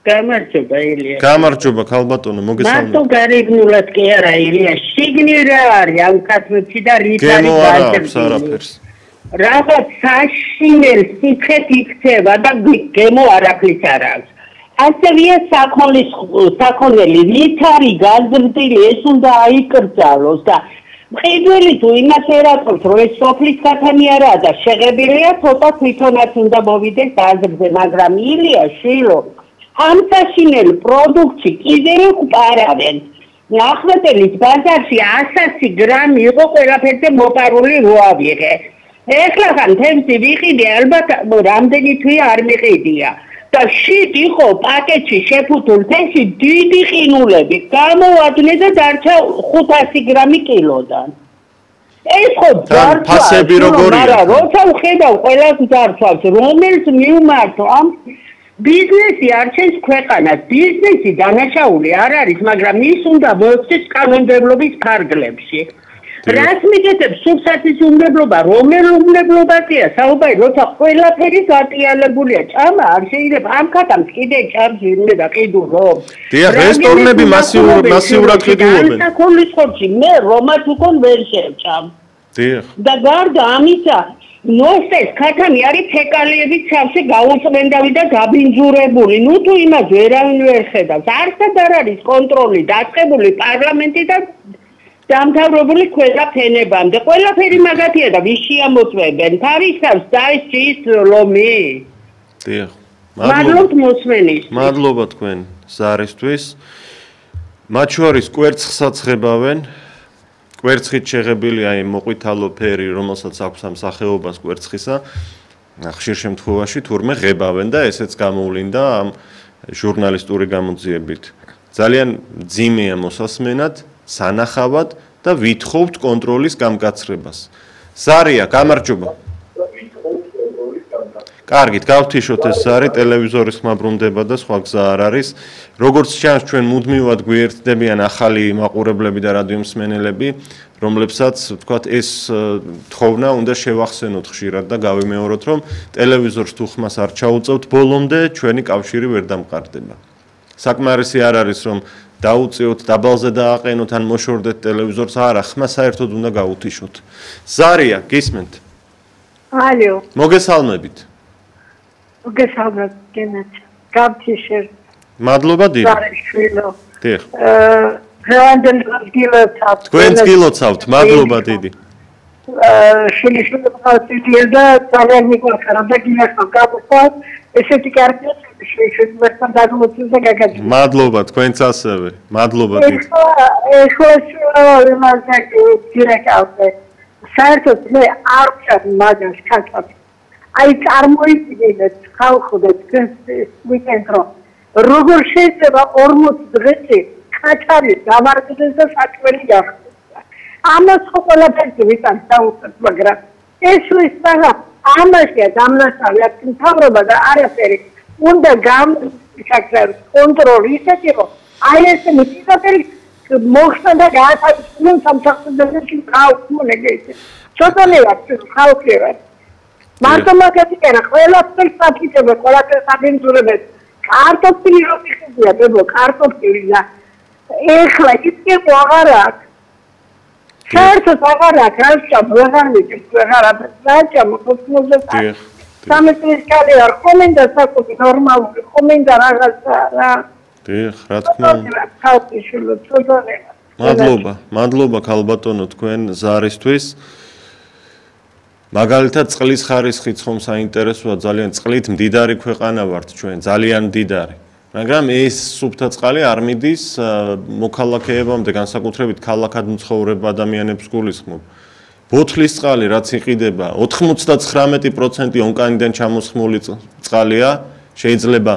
გამარჯობა ილია. გამარჯობა ქალბატონო, მოგესალმებით. მარტო გარეგნულად კი არა ილია, შიგნით რა არის ამ ქათმებში და რით არის გაზრდილი. რაღაც საშინელ სითხეთ იქცევა და გემო არაფრის არ აქვს. ასევია საქონელი, რით არის გაზრდილი, ეს უნდა აიკრძალოს და მყიდველი თუ იმას ერატყობს, რომ ეს სოფლის ქათამი არაა და შეღებილია, ცოტა თვითონაც უნდა მოვიდეს გაზრდზე, მაგრამ ილია შილო ამ საშინელ პროდუქტში კიდევ ყარავენ. ახმეტელის ბაზარში 100 გრამი იყო ყველაფერზე მოპარული რო ავიღე. ეხლა ხან თემსი ვიყიდე, ალბათ რამდენი თვე არ მიყიდია. და შით იყო პაკეტში შეფუთულ თემში დიდი ყინულები. გამოვადნენ და დარჩა 500 გრამი კილოდან. ეს ხო ფასები როგორია? მაგრამ როცა ვხედავ ყველას დარჩავს, რომელს მივმართო ამ ბიზნესი არ ჩენს ქვეყანას, ბიზნესი დანაშაული არ არის, მაგრამ ის უნდა მოექცეს კანონმდებლობის ფარგლებში. რას მიგეთებს სუბსატის უმრავლობა, რომელ უმრავლობაზეა საუბარი, როცა ყველაფერი გატიალებულია, ჭამა არ შეიძლება ამ ქათამს კიდე ჭამს ვინმე და ყიდულობ. დიახ, რესტორნები მასიურად ყიდულობენ. საქართველოს ხორცი მე რომაც უკონ ვერ შევჭამ. დიახ. და გარდა ამისა ნოსეს ქათამი არის ფეკალიების ცავში გაუწმენდავი და გაბინძურებული. ნუ თუ იმას ვერავინ ვერ ხედავს. არცად არ არის კონტროლი დაწყებული პარლამენტი და დამთავრებული ყველაფერებამდე. ყველაფერი მაგათია და ვის შეამოწმებენ? თავისავს დაისჭის ლომი. დიახ. მადლობთ მოსმენის. მადლობა თქვენ ზარისთვის. მათ შორის კვერცხსაც ღებავენ. კვერცხით შეღებილი აი მოყვითალო ფერი, რომელსაც აქვს ამ სახეობას კვერცხისა, ხშირ შემთხვევაში თურმე ღებავენ და ესეც გამოვლინდა ამ ჟურნალისტური გამოძიებით. ძალიან მძიმეა მოსასმენად, სანახავად და ვითხოვთ კონტროლის გამკაცრებას. ზარია, გამარჯობა. კარგით, გავთიშოთ ეს ზარი, ტელევიზორის ხმა ბრუნდება და სხვა გზა არ არის. როგორც ჩანს, ჩვენ მუდმივად გვიერთდებიან ახალი მაყურებლები და რადიომსმენელები, რომლებსაც, ვთქვათ, ეს თხოვნა უნდა შევახსენოთ ხშირად და გავიმეოროთ, რომ ტელევიზორს თუ ხმას არ ჩაუწევთ ბოლომდე, ჩვენი კავშირი ვერ დამყარდება. საკმარისი არ არის, რომ დაუწიოთ, დაბალზე დააყენოთ ან მოშორდეთ ტელევიზორს, არა, ხმა საერთოდ უნდა გაუთიშოთ. ზარია, გისმენთ? ალო. მოგესალმებით. მოგესალმებით, გენათ. გავთიშე. მადლობა დიდი. ზარიშვილო. დიახ. დღევანდელი გილოცავთ. თქვენც გილოცავთ, მადლობა დიდი. შვილიშვილო წითელი და ძალიან მიყვარხარ და გილოცავ გავხვალ. ესეთი კარგია შვილიშვილებთან დაგმოცილ და გაგაჩნდა. მადლობა თქვენც ასევე. მადლობა დიდი. ეხლა იმასაკ დირექტორზე. საერთოდ მე არ ვჭამ მაგას ქართულად. აი წარმოიდგინეთ ხალხო ვიკენდრო. როგორ შეიძლება 40 დღეში კაჩარის დამარცხდეს და საჭმელი გახდეს. ამას ყველაფერს ვიტანს დაუწევთ, მაგრამ ეს ვისწავლა ამაშია დამნაშავე მთავრობა და არაფერი უნდა გამოსაკრებს კონტროლი ისეთი რომ აი ესე მიწისძვრები მოხდა გაათვალისწინე სამსახურებში ხალხმონეგეიცე. ცოტანე ვარ ხალხი ვარ. მარტო მაგათი კერა ყველაფერს საფიქრებე, ყველაფერს აბინძურებენ. კარტოფილი რო მიხდია, ბებო, კარტოფილი და ეხლა ისე აღარ აქვს. საერთოდ აღარ აქვს, რაჭა ვეღარ ვეღარ რაჭა მოხსნოზე. სამეცნიერო კალე არ ხომინდა საკუთი ნორმალური ხომინდა რაღაცა რა. დიახ, რა თქმა უნდა. მადლობა ქალბატონო თქვენ ზარისთვის. მაგალითად წყლის ხარისხიც ხომ საინტერესოა, ძალიან წყლით მდიდარი ქვეყანა ვართ ჩვენ, ძალიან მდიდარი. მაგრამ ეს სუფთა წყალი არ მიდის მოქალაქეებამდე, განსაკუთრებით ქალაქად მცხოვრებ ადამიანებს გულისხმობ. ბოთლის წყალი რაც იყიდება 99% ონკანიდან ჩამოსხმული წყალია, შეიძლება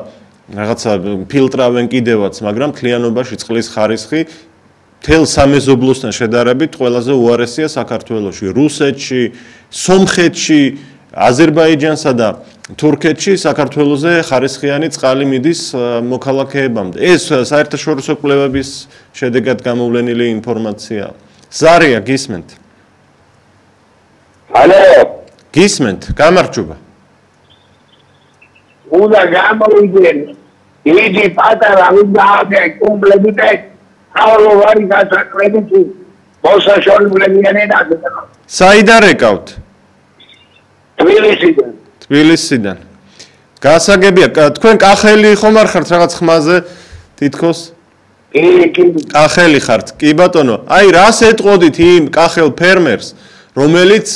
რაღაცა ფილტრავენ კიდევაც, მაგრამ მთლიანობაში წყლის ხარისხი თელ სამეზობლოსთან შედარებით ყველაზე უარესია საქართველოში, რუსეთში, სომხეთში, აზერბაიჯანსა და თურქეთში საქართველოზე ხარისხიანი წყალი მიდის მოქალაქეებამდე. ეს საერთაშორისო კვლევების შედეგად გამოვლენილი ინფორმაცია. ზარია გისმენთ? ალო, გისმენთ, გამარჯობა. უნდა გამოვიდნენ. იგი პატარა უნდა კომპლექტი და აურო გასაკრებითი მოსაშორებლებიანი და საიდან ეკავთ? თბილისიდან. თბილისიდან. გასაგებია, თქვენ კახელი ხომ არ ხართ რაღაც ხმაზე თითქოს? კი. კახელი ხართ. კი ბატონო, აი რას ეტყოდით იმ კახელ ფერმერს, რომელიც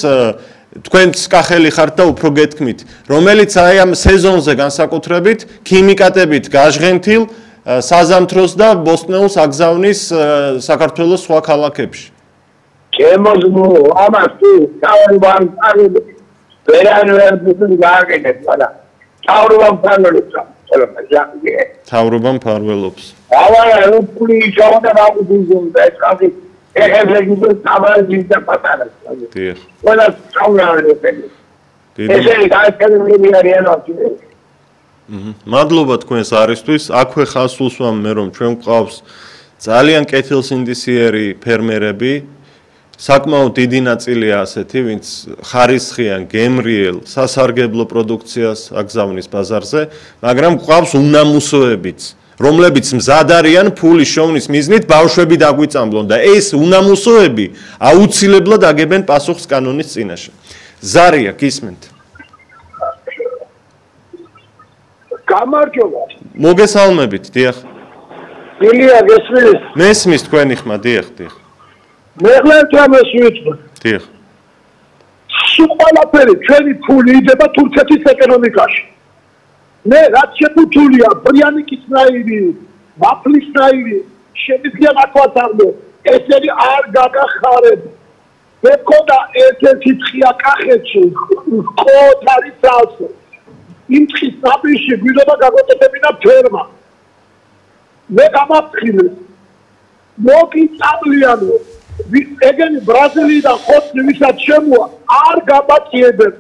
თქვენც კახელი ხართ და უფრო გეთქმით, რომელიც აი ამ სეზონზე განსაკუთრებით ქიმიკატებით გაჟღენთილ საზამთროს და ბოსტნეულს აგზავნის საქართველოს სხვა ქალაქებში. შემოზმო ამას თუ თავრობამ პარლები ვერანვერდუს გააკეთეთ, მაგრამ თავრობამ პარლობს. თავრობამ ფარველობს. ავალა რუპული ჩავდა მაგუზუნდა ეს ხალხი ეხებრეგიბო თავაზის და პატარა. დიახ. ყველა ჩავრალებს. ესე გააკეთებული არიან აქ. მადლობა თქვენს არისთვის. აქვე ხას უსვამ მე რომ ჩვენ გვყავს ძალიან კეთილსინდისიერი ფერმერები. საკმაოდ დიდი ნაწილია ასეთი, ვინც ხარისხიან, გემრიელ, სასარგებლო პროდუქციას აგზავნის ბაზარზე, მაგრამ გვყავს უნამუსოებიც, რომლებიც მზად არიან ფულის შოვნის მიზნით ბავშვები დაგვიწამლონ და ეს უნამუსოები აუცილებლად აგებენ პასუხს კანონის წინაშე. ზარია, გისმენთ? გამარჯობა. მოგესალმებით, დიახ. ილია გესმის? მესმის თქვენი ხმა, დიახ. მეხლერტამეს ვიწვევ. დიახ. სულ ყველაფერი ჩვენი ფული იდება თურქეთის ეკონომიკაში. მე რაც შეფუთულია ბრიანიკის ნაირი, ვაფლის ნაირი, შემიძლია ნაკვათარდე, ესენი არ გაგახარებ. მე მქონდა ერთ-ერთი თხია კახეთში, ყოთ არის ძალზე. იმ თხის ნაპირში გვინდოდა გაგოტებინა ფერმა. მე გამაფრთხილე. მოგიწამლიანო. ეგენი ბრაზილიიდან ხოთი ვისაც შემოა არ გაბატიებენ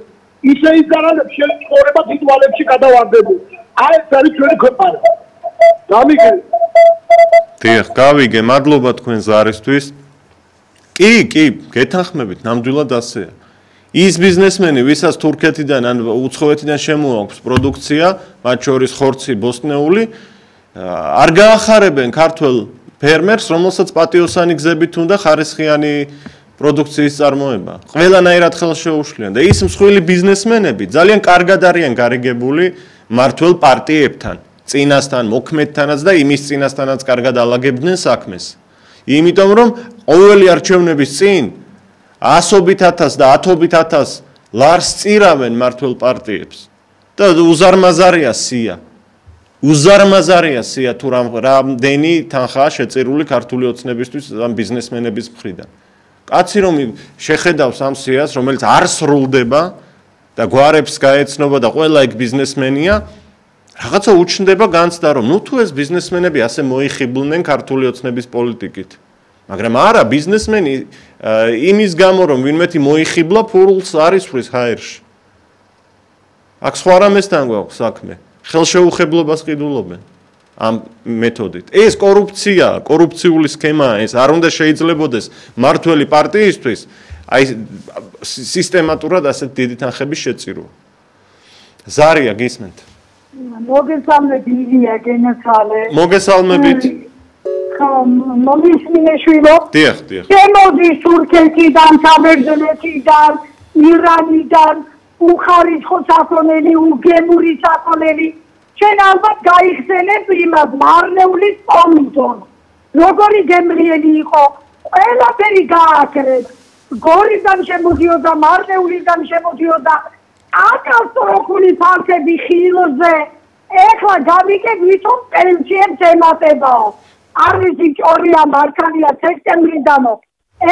ისე იზარალებს შეცხოვრება თითვალებში გადავარდებოდი აი ეს არის ჩვენი ქვეყანა გამიგე დიახ გავიგე მადლობა თქვენ ზარისთვის კი გეთანხმებით ნამდვილად ასეა ის ბიზნესმენი ვისაც თურქეთიდან ან უცხოეთიდან შემოაქვს პროდუქცია მათ შორის ხორცი ბოსტნეული არ გაახარებენ ქართველ ფერმერს, რომელსაც პატიოსანი გზებით უნდა ხარისხიანი პროდუქციის წარმოება. ყველანაირად ხელშეუშლიან და ის მსხვილი ბიზნესმენები ძალიან კარგად არიან გარიგებული მმართველ პარტიებთან, წინასთან, მოქმედთანაც და იმის წინასთანაც კარგად ალაგებდნენ საქმეს. იმიტომ რომ ყოველი არჩევნების წინ 100,000 და 10,000 ლარს წირავენ მმართველ პარტიებს და უზარმაზარია სია. უზარმაზარია სია თუ რამდენი თანხაა შეწირული ქართული ოცნებისთვის ამ ბიზნესმენების მხრიდან. კაცი რომ შეხედავს ამ სიას, რომელიც არ სრულდება და გვარებს გაეცნობა და ყველა ეგ ბიზნესმენია, რაღაცა უჩნდება განცდა რომ ნუ თუ ეს ბიზნესმენები ასე მოიხიბლნენ ქართული ოცნების პოლიტიკით. მაგრამ არა, ბიზნესმენი იმის გამო რომ ვინმეთი მოიხიბლა ფულს არის ხრის ჰაერში. აქ სხვა რამესთან გვაქვს საქმე. ხელშეუხებლობას ყიდულობენ. ამ მეთოდით. ეს კორუფცია, კორუფციული სქემაა, ეს არ უნდა შეიძლებოდეს მართველი პარტიისთვის, აი სისტემატურად ასეთ დიდი თანხების შეწირვა. ზარია გისმენთ. მოგესალმებით ილია გენაცვალე. მოგესალმებით. მომისმინეშვილო. დიახ. შემოდის თურქეთიდან, საბერძნეთიდან, ირანიდან, უხარისხო საქონელი, უგემური საქონელი. ჩვენ ალბათ გაიხსენებ იმას მარნეულის პომიდორი. როგორი გემრიელი იყო, ყველაფერი გააკრეთ. გორიდან შემოდიოდა, მარნეულიდან შემოდიოდა. აკასტროფული ფაქტები ხილზე. ეხლა გავიგებ ვითომ პენსიებს ემატებაო. არის ჭორია მართალია სექტემბრიდანო.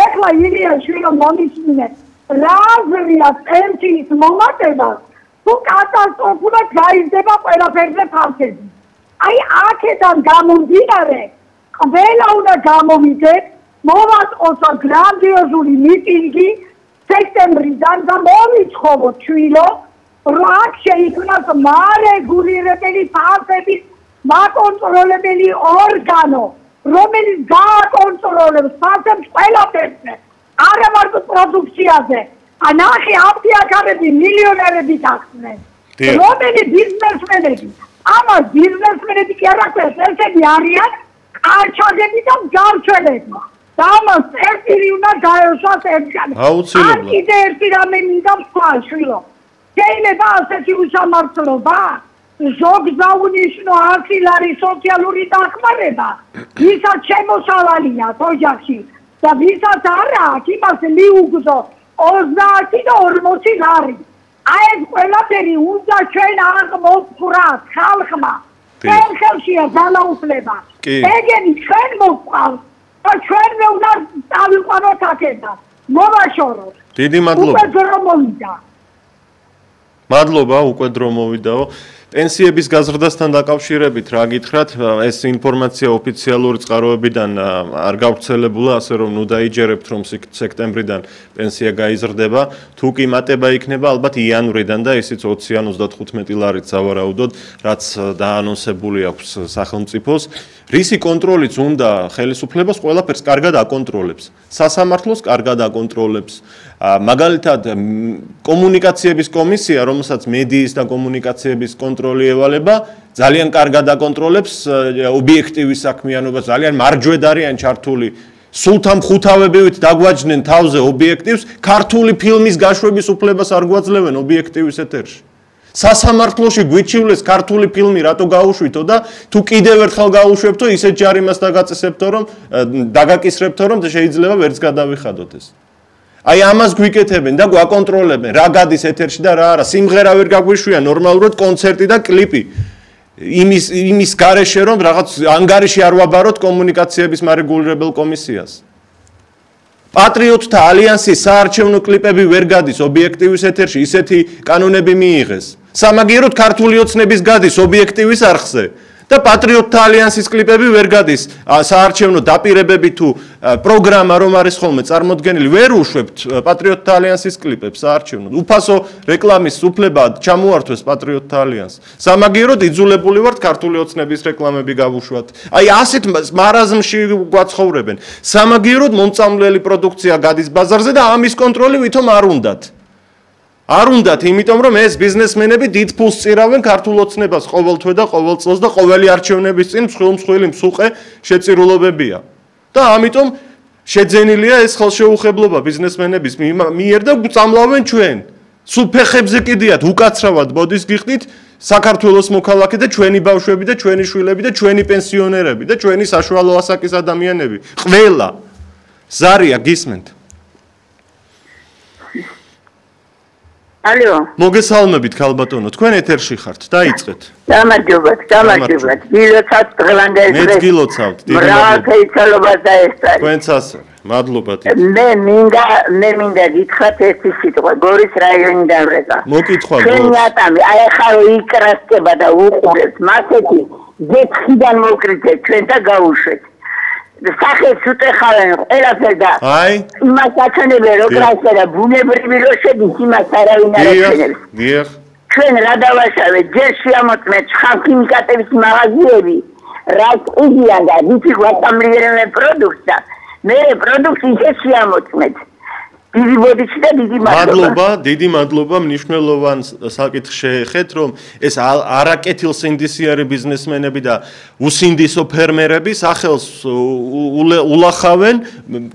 ეხლა ილია შვილო მომისმინე. რა აზრია პენსიის მომატებას? თუ კატასტროფულად გაიზრდება ყველაფერზე ფაქტები. აი აქედან გამომდინარე, ყველა უნდა გამოვიდეს, მოვაწყოს გრანდიოზული მიტინგი სექტემბრიდან და მოვიცხოვოთ შვილო, რომ აქ შეიქმნას მარეგულირებელი ფაქტების მაკონტროლებელი ორგანო, რომელიც გააკონტროლებს ფაქტებს ყველაფერზე, არა მარტო პროდუქციაზე. ანახი აფთიაქარები მილიონერები გახსნენ. რომელი ბიზნესმენები, ამას ბიზნესმენები კი არ აქვს, ესენი არიან ყარჩაგები და მძარცველები. და ამას წერტილი უნდა გაეშვას ერთგან. აუცილებლად. არ კიდე ერთი რამე მინდა ვთქვა შვილო. შეიძლება ასეთი უსამართლობა ზოგ დაუნიშნო არქილარი სოციალური დახმარება, ვისაც შემოსავალია ოჯახში და ვისაც არა აქვს, იმას მიუგზო 30 და 40 ლარი. აი ეს ყველაფერი უნდა ჩვენ აღმოვფრათ ხალხმა. ჩვენ ხელშია ძალაუფლება. ეგენი ჩვენ მოვყავთ და ჩვენვე უნდა წავიყვანოთ აქედან. მოვაშოროთ. დიდი მადლობა. უკვე დრო მოვიდა. მადლობა, უკვე დრო მოვიდაო. პენსიების გაზრდასთან დაკავშირებით რა გითხრათ, ეს ინფორმაცია ოფიციალური წყაროებიდან არ გავრცელებულა, ასე რომ ნუ დაიჯერებთ, რომ სექტემბრიდან პენსია გაიზრდება. თუ კი მატება იქნება, ალბათ იანვრიდან და ისიც 20 ან 35 ლარით სავარაუდოდ, რაც დაანონსებული აქვს სახელმწიფოს. რისი კონტროლიც უნდა ხელისუფლებას ყველაფერს კარგად აკონტროლებს. სასამართლოს კარგად აკონტროლებს. მაგალითად, კომუნიკაციების კომისია, რომელსაც მედიის და კომუნიკაციების კონტროლი ევალება, ძალიან კარგად აკონტროლებს ობიექტივის საქმიანობა, ძალიან მარჯვედ არიან ჩართული. სულთან ხუთავებივით დაგვაჯდნენ თავზე ობიექტივს, ქართული ფილმის გაშვების უფლებას არ გვაძლევენ ობიექტივის ეთერში. სასამართლოში გვიჩივლეს ქართული ფილმი რატო გაუშვითო და თუ კიდევ ერთხელ გაუშვებთო, ისეთ ჯარიმას დაგაწესებთო, რომ დაგაკისრებთო, რომ შეიძლება ვერც გადავიხადოთ ეს. აი ამას გვიკეთებენ და გვაკონტროლებენ, რა გადის ეთერში და რა არა. სიმღერა ვერ გაგვიშვია ნორმალურად კონცერტი და კლიპი. იმის გარეშე რომ რაღაც ანგარიში არ ვაბაროთ კომუნიკაციების მარეგულირებელ კომისიას. პატრიოტთა ალიანსის საარჩევნო კლიპები ვერ გადის ობიექტივის ეთერში, ისეთი კანონები მიიღეს. სამაგიეროდ ქართული ოცნების გადის ობიექტივის არხზე. და პატრიოტთა ალიანსის კლიპები ვერ გადის საარჩევნო დაპირებები თუ პროგრამა რომ არის ხოლმე წარმოდგენილი ვერ უშვებთ პატრიოტთა ალიანსის კლიპებს საარჩევნოდ უფასო რეკლამის უფლება ჩამოართვეს პატრიოტთა ალიანს სამაგიეროდ იძულებული ვართ ქართული ოცნების რეკლამები გავუშვათ აი ასეთ მარაზმში გვაცხოვრებენ სამაგიეროდ მომწამლელი პროდუქცია გადის ბაზარზე და ამის კონტროლი ვითომ არ უნდათ არ უნდათ, იმიტომ რომ ეს ბიზნესმენები დიდ ფულს წირავენ ქართულ ოცნებას ყოველთვე და ყოველ წელს და ყოველი არჩევნების წინ მსხვილი მსუყე შეწირულობებია. და ამიტომ შეძენილია ეს ხელშეუხებლობა ბიზნესმენების მიერ და წამლავენ ჩვენ. სულ ფეხებზე კიდიათ უკაცრავად მოდის გიხდით საქართველოს მოქალაქე და ჩვენი ბავშვები და ჩვენი შვილები და ჩვენი პენსიონერები და ჩვენი საშუალო ასაკის ადამიანები. ყველა ზარია გისმენთ. Алло. მოგესალმებით ქალბატონო, თქვენ ეთერში ხართ, დაიწყეთ. გამარჯობათ. გილოცავთ დღევანდელ დღეს. მეც გილოცავთ, დიდი მრავალ იცოლობას დაესწარი. თქვენც ასევე. მადლობა დიდი. მე მინდა გითხრათ ერთი სიტყვა, გორის რაიონიდან ვრეწა. მოკითხვა გორის. ჩვენი ატამი, აი ახლა იქრასდება და უყურებს, მასეთი გეთხიდან მოკრიტეთ ჩვენ და გაუშვეთ. სახეს უტეხავენ ყველაფერ და იმას აჩვენებენ რომ გასერა ბუნებრივი რო შედის იმას არავინ არ აჩვენებს. ჩვენ რა დავაშავეთ ჯერ შეამოწმეთ ხალხიმიკატების მაღაზიები რაც იგიან და ვიცი გვასამრიერებენ პროდუქტს და მე პროდუქტი შეამოწმეთ. დიდი მოდიში და დიდი მადლობა, დიდი მადლობა, მნიშვნელოვან საკითხს შეეხეთ, რომ ეს არაკეთილსინდისიერი ბიზნესმენები და უსინდისო ფერმერები სახელს ულახავენ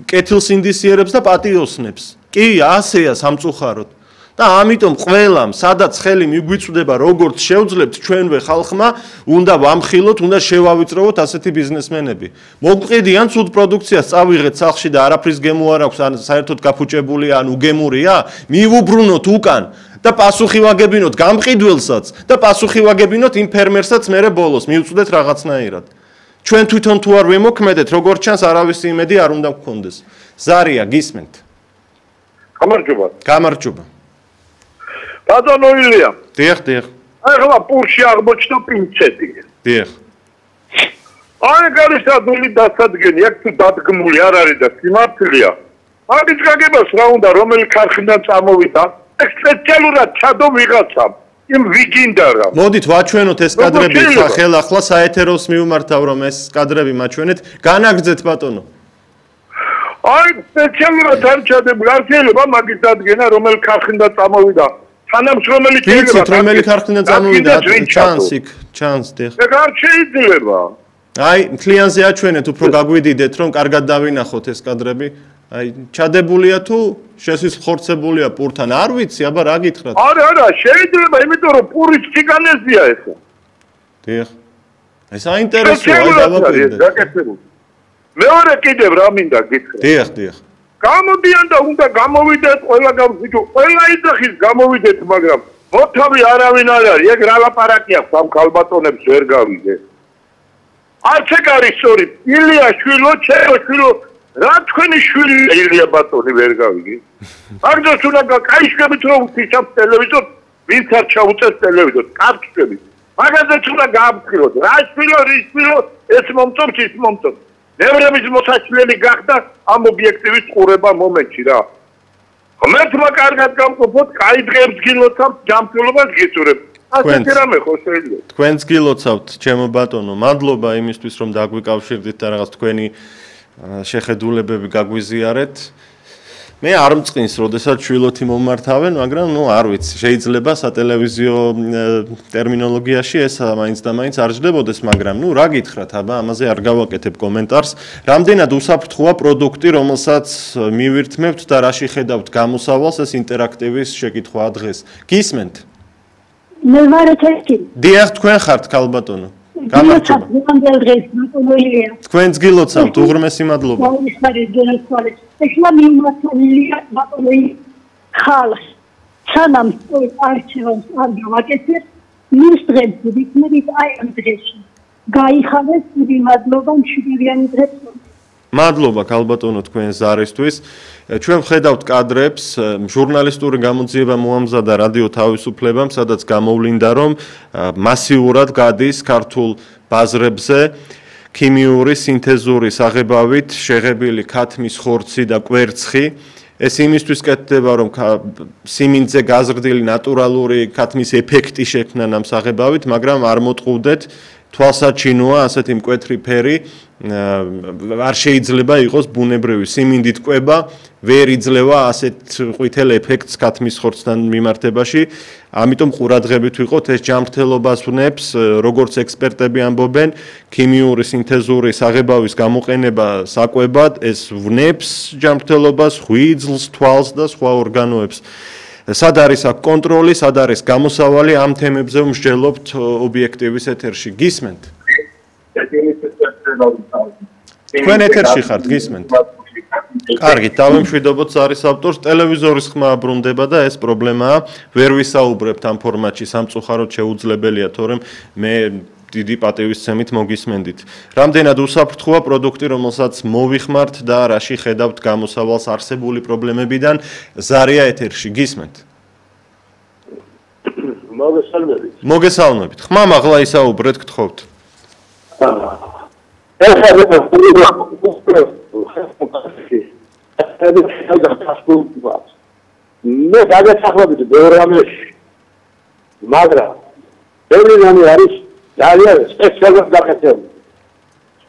კეთილსინდისიერებს და პატიოსნებს. კი, ასეა სამწუხაროდ. და ამიტომ ყველამ, სადაც ხელი მიგვიწვდება, როგორც შევძლებთ ჩვენვე ხალხმა, უნდა ვამხილოთ, უნდა შევავიწროვოთ ასეთი ბიზნესმენები. მოგყიდიან ცუდ პროდუქციას წავიღეთ სახლში და არაფრის გემო არ აქვს, ან საერთოდ გაფუჭებულია, ან უგემურია, მივუბრუნოთ უკან და პასუხი ვაგებინოთ გამყიდველსაც და პასუხი ვაგებინოთ იმ ფერმერსაც მერე ბოლოს, მივწვდეთ რაღაცნაირად. ჩვენ თვითონ თუ არ ვემოქმედეთ, როგორც ჩანს, არავის იმედი არ უნდა გქონდეს. ზარია, გისმენთ. გამარჯობა. გამარჯობა. ბატონო ილია. დიახ. ახლა პურში აღმოჩნდა პინცეტი. დიახ. აი გარისადული დასადგენი, აქ თუ დადგმული არ არის და სიმართლეა. მაგის გაგებას რა უნდა, რომელი ქარხნიდან წამოვიდა? ეს სპეციალურად ჩადო ვიღაცამ. იმ ვიგინდა რა. მოდით ვაჩვენოთ ეს კადრები ახლა საეთეროს მივმართავ რომ ეს კადრები მაჩვენეთ. განაგრძეთ ბატონო. აი სპეციალურად არ ჩადებული, არ შეიძლება მაგის დადგენა, რომელი ქარხნიდან წამოვიდა. თანამშრომელი შეიძლება რომელი ქარხნიდან წამოვიდა ჩანს დიახ. ეგ არ შეიძლება. აი კლიენტზე აჩვენეთ უფრო გაგვიდიდეთ რომ კარგად დავინახოთ ეს კადრები. აი ჩადებულია თუ შესიზღორცებულია პურთან არ ვიცი აბა რა გითხრათ. არა შეიძლება იმიტომ რომ პურის ციგანეზია ეს. დიახ. ეს საინტერესოა აი დავაკვირდეთ. მეორე კიდევ რა მინდა გითხრათ. დიახ. გამოდიან და უნდა გამოვიდეთ ყველა გამოსიჯო ყველა იძახის გამოვიდეთ მაგრამ მოთავი არავინ არ არის ეგ რა ლაპარაკი აქვს ამ ქალბატონებს ვერ გავიგე არც ეგ არის სწორი ილია შვილო შვილო რა თქვენი შვილი ილია ბატონი ვერ გავიგე მაგდროს უნდა გაიშვებით რომ ვთიშავ ტელევიზორ ვინც არ ჩაუწეს ტელევიზორ კარგჭებით მაგაზეც უნდა გააფრთხილოთ რა შვილო ეს მომწონს ის მომწონს ნევრების მოსაშლელი გახდა ამ ობიექტივის ყურება მომენტში რა. ღმერთმა კარგად გამყოფოთ, კაი დღეებს გილოცავთ, ჯანმრთელობას გიწურებთ. ასეთი რამე ხო შეიძლება. თქვენც გილოცავთ, ჩემო ბატონო, მადლობა იმისთვის, რომ დაგვიკავშირდით და რაღაც თქვენი შეხედულებები გაგვიზიარეთ. მე არ მწყინს, როდესაც შვილოთი მომმართავენ, მაგრამ არ ვიცი, შეიძლება სატელევიზიო ტერმინოლოგიაში ეს მაინც და მაინც არ ჯდებოდეს, მაგრამ რა გითხრათ, აბა, ამაზე არ გავაკეთებ კომენტარს. რამდენად უსაფრთხოა პროდუქტი, რომელსაც მივირთმევთ და რაში ხედავთ გამოსავალს, ეს ინტერაქტივის შეკითხვაა დღეს. გისმენთ? მე ვარ ეთერში. დიახ, თქვენ ხართ, ქალბატონო. გამარჯობა. თქვენც გილოცავთ, უღრმესი მადლობა. ეხლა მიმართულია ბატონი ხალხს სანამ არჩევანს არ გავაკეთებ მისდრებს ვიქნებით აი ამ დღეში გაიხარეს დიდი მადლობა მშვიდობიანი დღეს მადლობა ქალბატონო თქვენ ზარისთვის ჩვენ ვხედავთ კადრებს ჟურნალისტური გამოძიება მოამზადა რადიო თავისუფლებამ სადაც გამოვლინდა რომ მასიურად გადის ქართულ ბაზრებზე ქიმიური სინთეზური საღებავით შეღებილი ქათმის ხორცი და კვერცხი ეს იმისთვის კეთდება რომ სიმინძე გაზრდილი ნატურალური ქათმის ეფექტი შექმნან ამ საღებავით მაგრამ არ მოტყუდეთ თვალსაჩინოა ასეთი მკვეთრი ფერი არ შეიძლება იყოს ბუნებრივი სიმინდით კვება ვერ იძლევა ასეთ ყვითელ ეფექტს ქათმის ხორცთან მიმართებაში ამიტომ ყურადღებით ვიყოთ ეს ჯანმრთელობას ვნებს როგორც ექსპერტები ამბობენ ქიმიური სინთეზური საღებავის გამოყენება საკვებად ეს ვნებს ჯანმრთელობას ღვიძლს თვალს და სხვა ორგანოებს სად არის აქ კონტროლი სად არის გამოსავალი ამ თემებზე ვმსჯელობთ ობიექტივის ეთერში გისმენთ თქვენ ეთერში ხართ გისმენთ კარგი დავემშვიდობოთ ზარის ავტორს ტელევიზორის ხმა ბრუნდება და ეს პრობლემაა ვერ ვისაუბრებთ ამ ფორმატში სამწუხაროდ შეუძლებელია თორემ მე დიდი პატივისცემით მოგისმენდით რამდენად უსაფრთხოა პროდუქტი რომელსაც მოვიხმართ და რაში ხედავთ გამოსავალს არსებული პრობლემებიდან ზარია ეთერში გისმენთ მოგესალმებით ხმა მაღლა ისაუბრეთ გთხოვთ მე გადასახლებით ბევრ რამეში მაგრამ ბევრი რამე არის ძალიან სპეციალურად გაკეთებული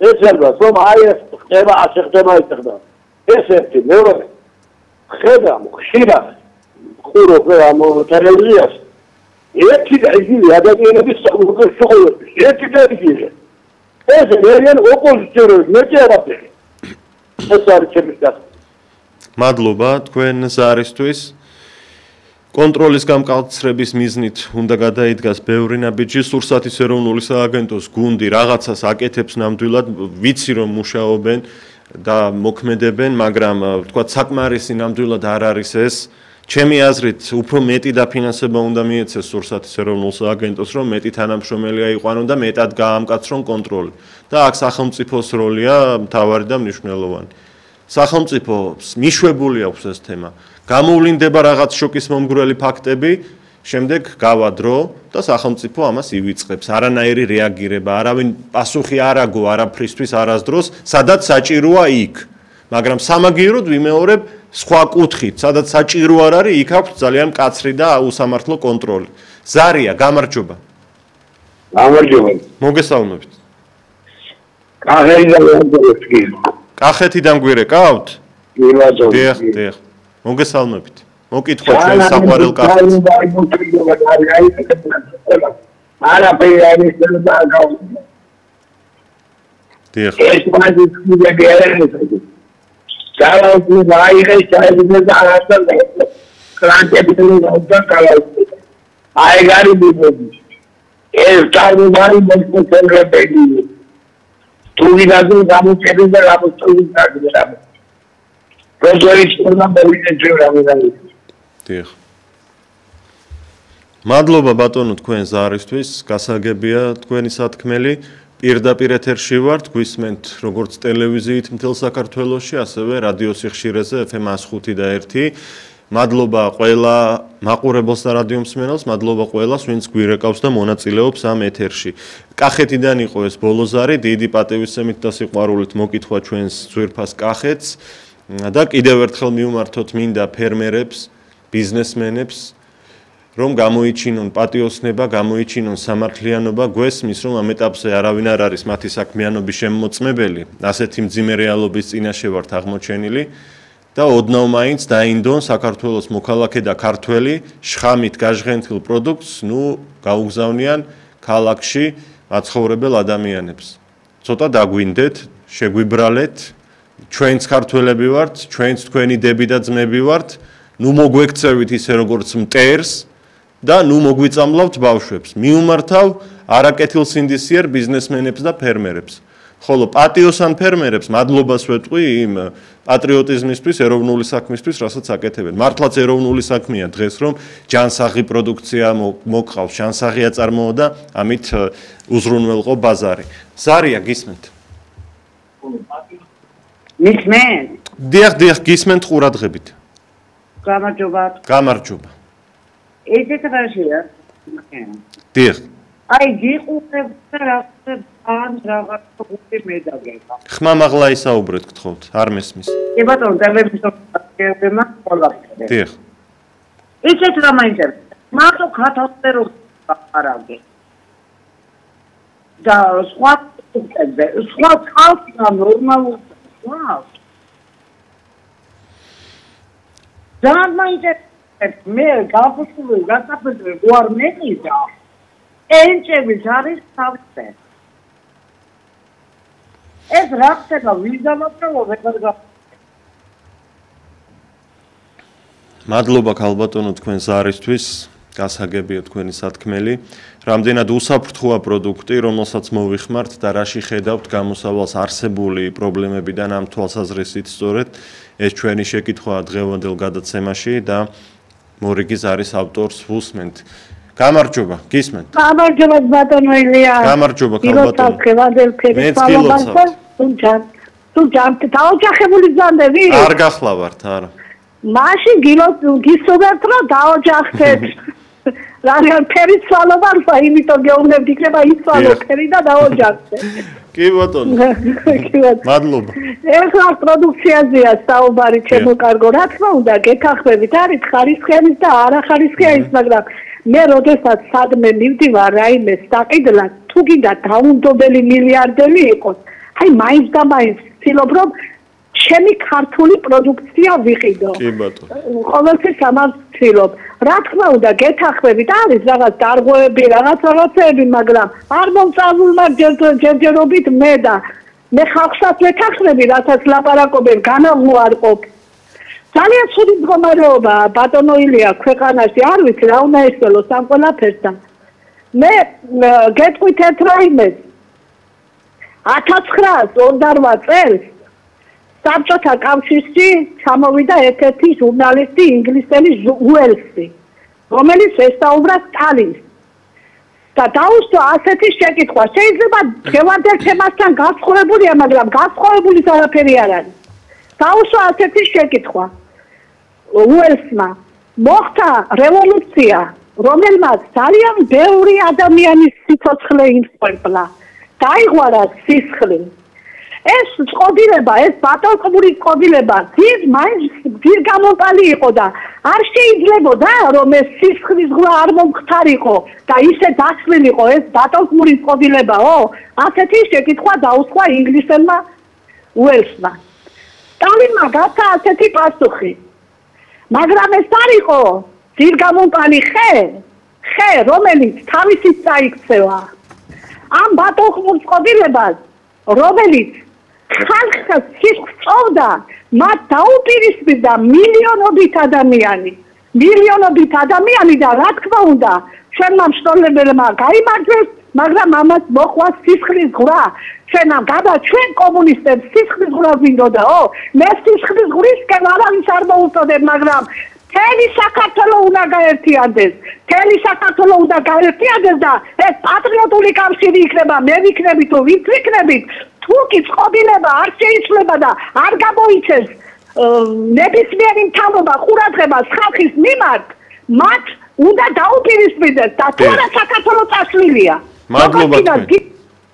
ეცერგა რომ აი ეს ხდება ასე ხდება ის ხდება ეს ერთი მეორე ხედავ ხშირად ხურობ ამ ტელევიზიას ერთი და იგივე ადამიანების საუბარში ერთი და იგივე ეს ძალიან ოპოზიციური მეტი არაფერი ეს არის ჩემი გასა მადლობა თქვენ ზარისთვის კონტროლის გამკაცრების მიზნით უნდა გადაიდგას ბევრი ნაბიჯი სურსათის ეროვნული სააგენტოს გუნდი რაღაცას აკეთებს ნამდვილად ვიცი რომ მუშაობენ და მოქმედებენ მაგრამ თქვა საკმარისი ნამდვილად არ არის ეს ჩემი აზრით უფრო მეტი დაფინანსება უნდა მიეცეს სურსათის ეროვნულ სააგენტოს რომ მეტი თანამშრომელი აიყვანონ და მეტად გაამკაცრონ კონტროლი და აქ სახელმწიფოს როლია მთავარი და მნიშვნელოვანი სახელმწიფოს მიშვებული აქვს ეს თემა გამოვლინდება რაღაც შოკის მომგვრელი ფაქტები შემდეგ გავა დრო და სახელმწიფო ამას ივიწყებს არანაირი რეაგირება არავინ პასუხი არ აგო არაფრისთვის არასდროს სადაც საჭიროა იქ მაგრამ სამაგიეროდ ვიმეორებ სხვა კუთხით სადაც საჭირო არ არის იქ აქვს ძალიან მკაცრი და უსამართლო კონტროლი ზარია გამარჯობა მოგესალმებით კახეთიდან გვირეკავთ დიახ მოგესალმებით მოკითხვა ჩვენ საყვარელ კახეთს დიახ მადლობა ბატონო თქვენ ზარისთვის გასაგებია თქვენი სათქმელი პირდაპირ ეთერში ვართ გვისმენთ როგორც ტელევიზიით მთელ საქართველოში ასევე რადიო სიხშირეზე FM 105 და 1 მადლობა ყველა მაყურებელს და რადიო მსმენელს მადლობა ყველას ვინც გვირეკავს და მონაწილეობს ამ ეთერში კახეთიდან იყო ეს ბოლო ზარი დიდი პატივისცემით და სიყვარულით მოკითხვა ჩვენს ძვირფას კახეთს და კიდევ ერთხელ მივმართოთ მინდა ფერმერებს ბიზნესმენებს რომ გამოიჩინონ პატიოსნება, გამოიჩინონ სამართლიანობა, გვესმის რომ ამ ეტაპზე არავინ არ არის მათი საქმიანობის შემოწმებელი, ასეთი მძიმე რეალობის წინაშე ვართ აღმოჩენილი და ოდნავ მაინც დაინდონ საქართველოს მოქალაქე და ქართველი შხამით გაჟღენთილ პროდუქტს, გაუგზავნიან ქალაქში მაცხოვრებელ ადამიანებს. ცოტა დაგვინდეთ, შეგვიბრალეთ, ჩვენც ქართველები ვართ, ჩვენც თქვენი დები და ძმები ვართ, მოგვექცევით ისე როგორც მტერს და მოგვიწამლავთ ბავშვებს. მიუმართავ არაკეთილ სინდისიერ ბიზნესმენებს და ფერმერებს. ხოლო პატიოსან ფერმერებს მადლობას ვეტყვი იმ პატრიოტიზმისთვის, ეროვნული საქმისთვის, რასაც აკეთებენ. მართლაც ეროვნული საქმეა დღეს, რომ ჯანსაღი პროდუქცია მოგყავს, ჯანსაღი აწარმოო და ამით უზრუნველყო ბაზარი. ზარია გისმენთ? მისმენთ? დიახ, გისმენთ ყურადღებით. გამარჯობა. ესეთ რაშია? დიახ. აი გიყურებ და რაღაც უყურე მედაგება. ხმამაღლა ისაუბრეთ გთხოვთ, არ მესმის. კი ბატონო, ტელევიზორმა ყველაფერი. დიახ. ისეთ რა მაინტერესებს? მარტო ქათალტერო არაგე. და სხვა ხალხი ნორმალურად ვაუ. ძალიან მაინტერესებს. მე გავხსნილი გასაფრთხილე ვარ მეყიდა ენჭების არის თავზე ეს რა ხდება ვიზამოწმო ვეღარ მადლობა ქალბატონო თქვენ ზარისთვის გასაგებია თქვენი სათქმელი რამდენად უსაფრთხოა პროდუქტი რომელსაც მოვიხმართ და რაში ხედავთ გამოსავალს არსებული პრობლემებიდან ამ თვალსაზრისით სწორედ ეს ჩვენი შეკითხვაა დღევანდელ გადაცემაში და მორიგის არის ავტორს ვუსმენთ. გამარჯობა, გისმენთ. გამარჯობა ბატონო ილია. გამარჯობა ქალბატონო. მეც გილოცავთ. თუ ჯამთ დაოჯახებული ზანდები? არ გახლავართ, არა. მაშინ გისურვებთ რომ დაოჯახდეთ. რადგან ფერიც სვალობარ, იმიტომ გეუბნებთ იქნება იცვალო ფერი და დაოჯახდეთ. კი ბატონო. მადლობა. ეხლა პროდუქციაზეა საუბარი ჩემო კარგო, რა თქმა უნდა, გეთახმებით, არის ხარისხიანი და არახარისხიანი, მაგრამ მე როდესაც სადმე მივდივარ რაიმე სტაყიდლად, თუ გინდა დაუნდობელი მილიარდელი იყოს, აი მაინც და მაინც ვცდილობ რომ ჩემი ქართული პროდუქცია ვიყიდო. კი ბატონო. ყოველთვის ამას ვცდილობ. რა თქმა უნდა, გეთახმებით, არის რაღაც დარღვევები, რაღაცები, მაგრამ არ მომწავლულმა ჯერჯერობით მე ხალხსაც ვეთახმები, რასაც ლაპარაკობენ, განაღვარყოფ. ძალიან ცუდი მდგომარეობა ბატონო ილია ქვეყანაში, არ ვიცი რა უნდა ესწავლოს ამ ყველაფერსთან. მე გეტყვით ერთ რაიმეს. 1928 წელს საბჭოთა კავშირში ჩამოვიდა ერთ-ერთი ჟურნალისტი ინგლისელი უელსი, რომელიც ესწავლიდა სტალინს. და დაუსვა ასეთი შეკითხვა, შეიძლება შევარდეთ თემასთან გასხოვებულია, მაგრამ გასხოვებული არაფერი არ არის. დაუსვა ასეთი შეკითხვა უელსმა, მოხდა რევოლუცია, რომელმაც ძალიან ბევრი ადამიანის სიცოცხლე იმსხვერპლა, დაიღვარა სისხლი. ეს წყობილება, ეს ბატონყმური წყობილება ძირ გამომპალი იყო და არ შეიძლებოდა რომ ეს სისხლის ზღვა არ მომხდარიყო და ისე დაცლილიყო ეს ბატონყმური წყობილებაო. ასეთი შეკითხვა დაუსვა ინგლისელმა უელსმა. სტალინმა გაცა ასეთი პასუხი. მაგრამ ეს არ იყო ძირ გამომპალი ხე, რომელიც თავისით წაიქცევა. ამ ბატონყმურ წყობილებას, რომელიც ხალხს სისხლს წოვდა, მათ დაუპირისპირდა მილიონობით ადამიანი და რა თქმა უნდა, ჩვენმა მშრომლებელმა გაიმარჯვეს, მაგრამ ამას მოხვა სისხლის ზღვრა. ჩვენ კომუნისტებს სისხლის ზღვრა გვინდოდაო, მე სისხლის ზღვრისკენ არავის არ მოუწოდებ, მაგრამ მთელი საქართველო უნდა გაერთიანდეს. და ეს პატრიოტული კავშირი იქნება, მე ვიქნები თუ ვინც ვიქნებით, თუ კი წყობილება არ შეიძლება და არ გამოიცეს ნებისმიერი მთავრობა ყურადღებას ხალხის მიმართ, მათ უნდა დაუპირისპირდეს და თუ არა საქართველო წაშლილია. მადლობა თქვენ.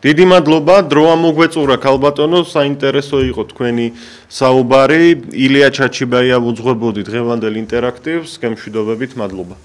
დიდი მადლობა, დრო ამოგვეწურა ქალბატონო, საინტერესო იყო თქვენი საუბარი. ილია ჩაჩიბაია უძღვებოდი დღევანდელ ინტერაქტივს, გემშვიდობებით, მადლობა.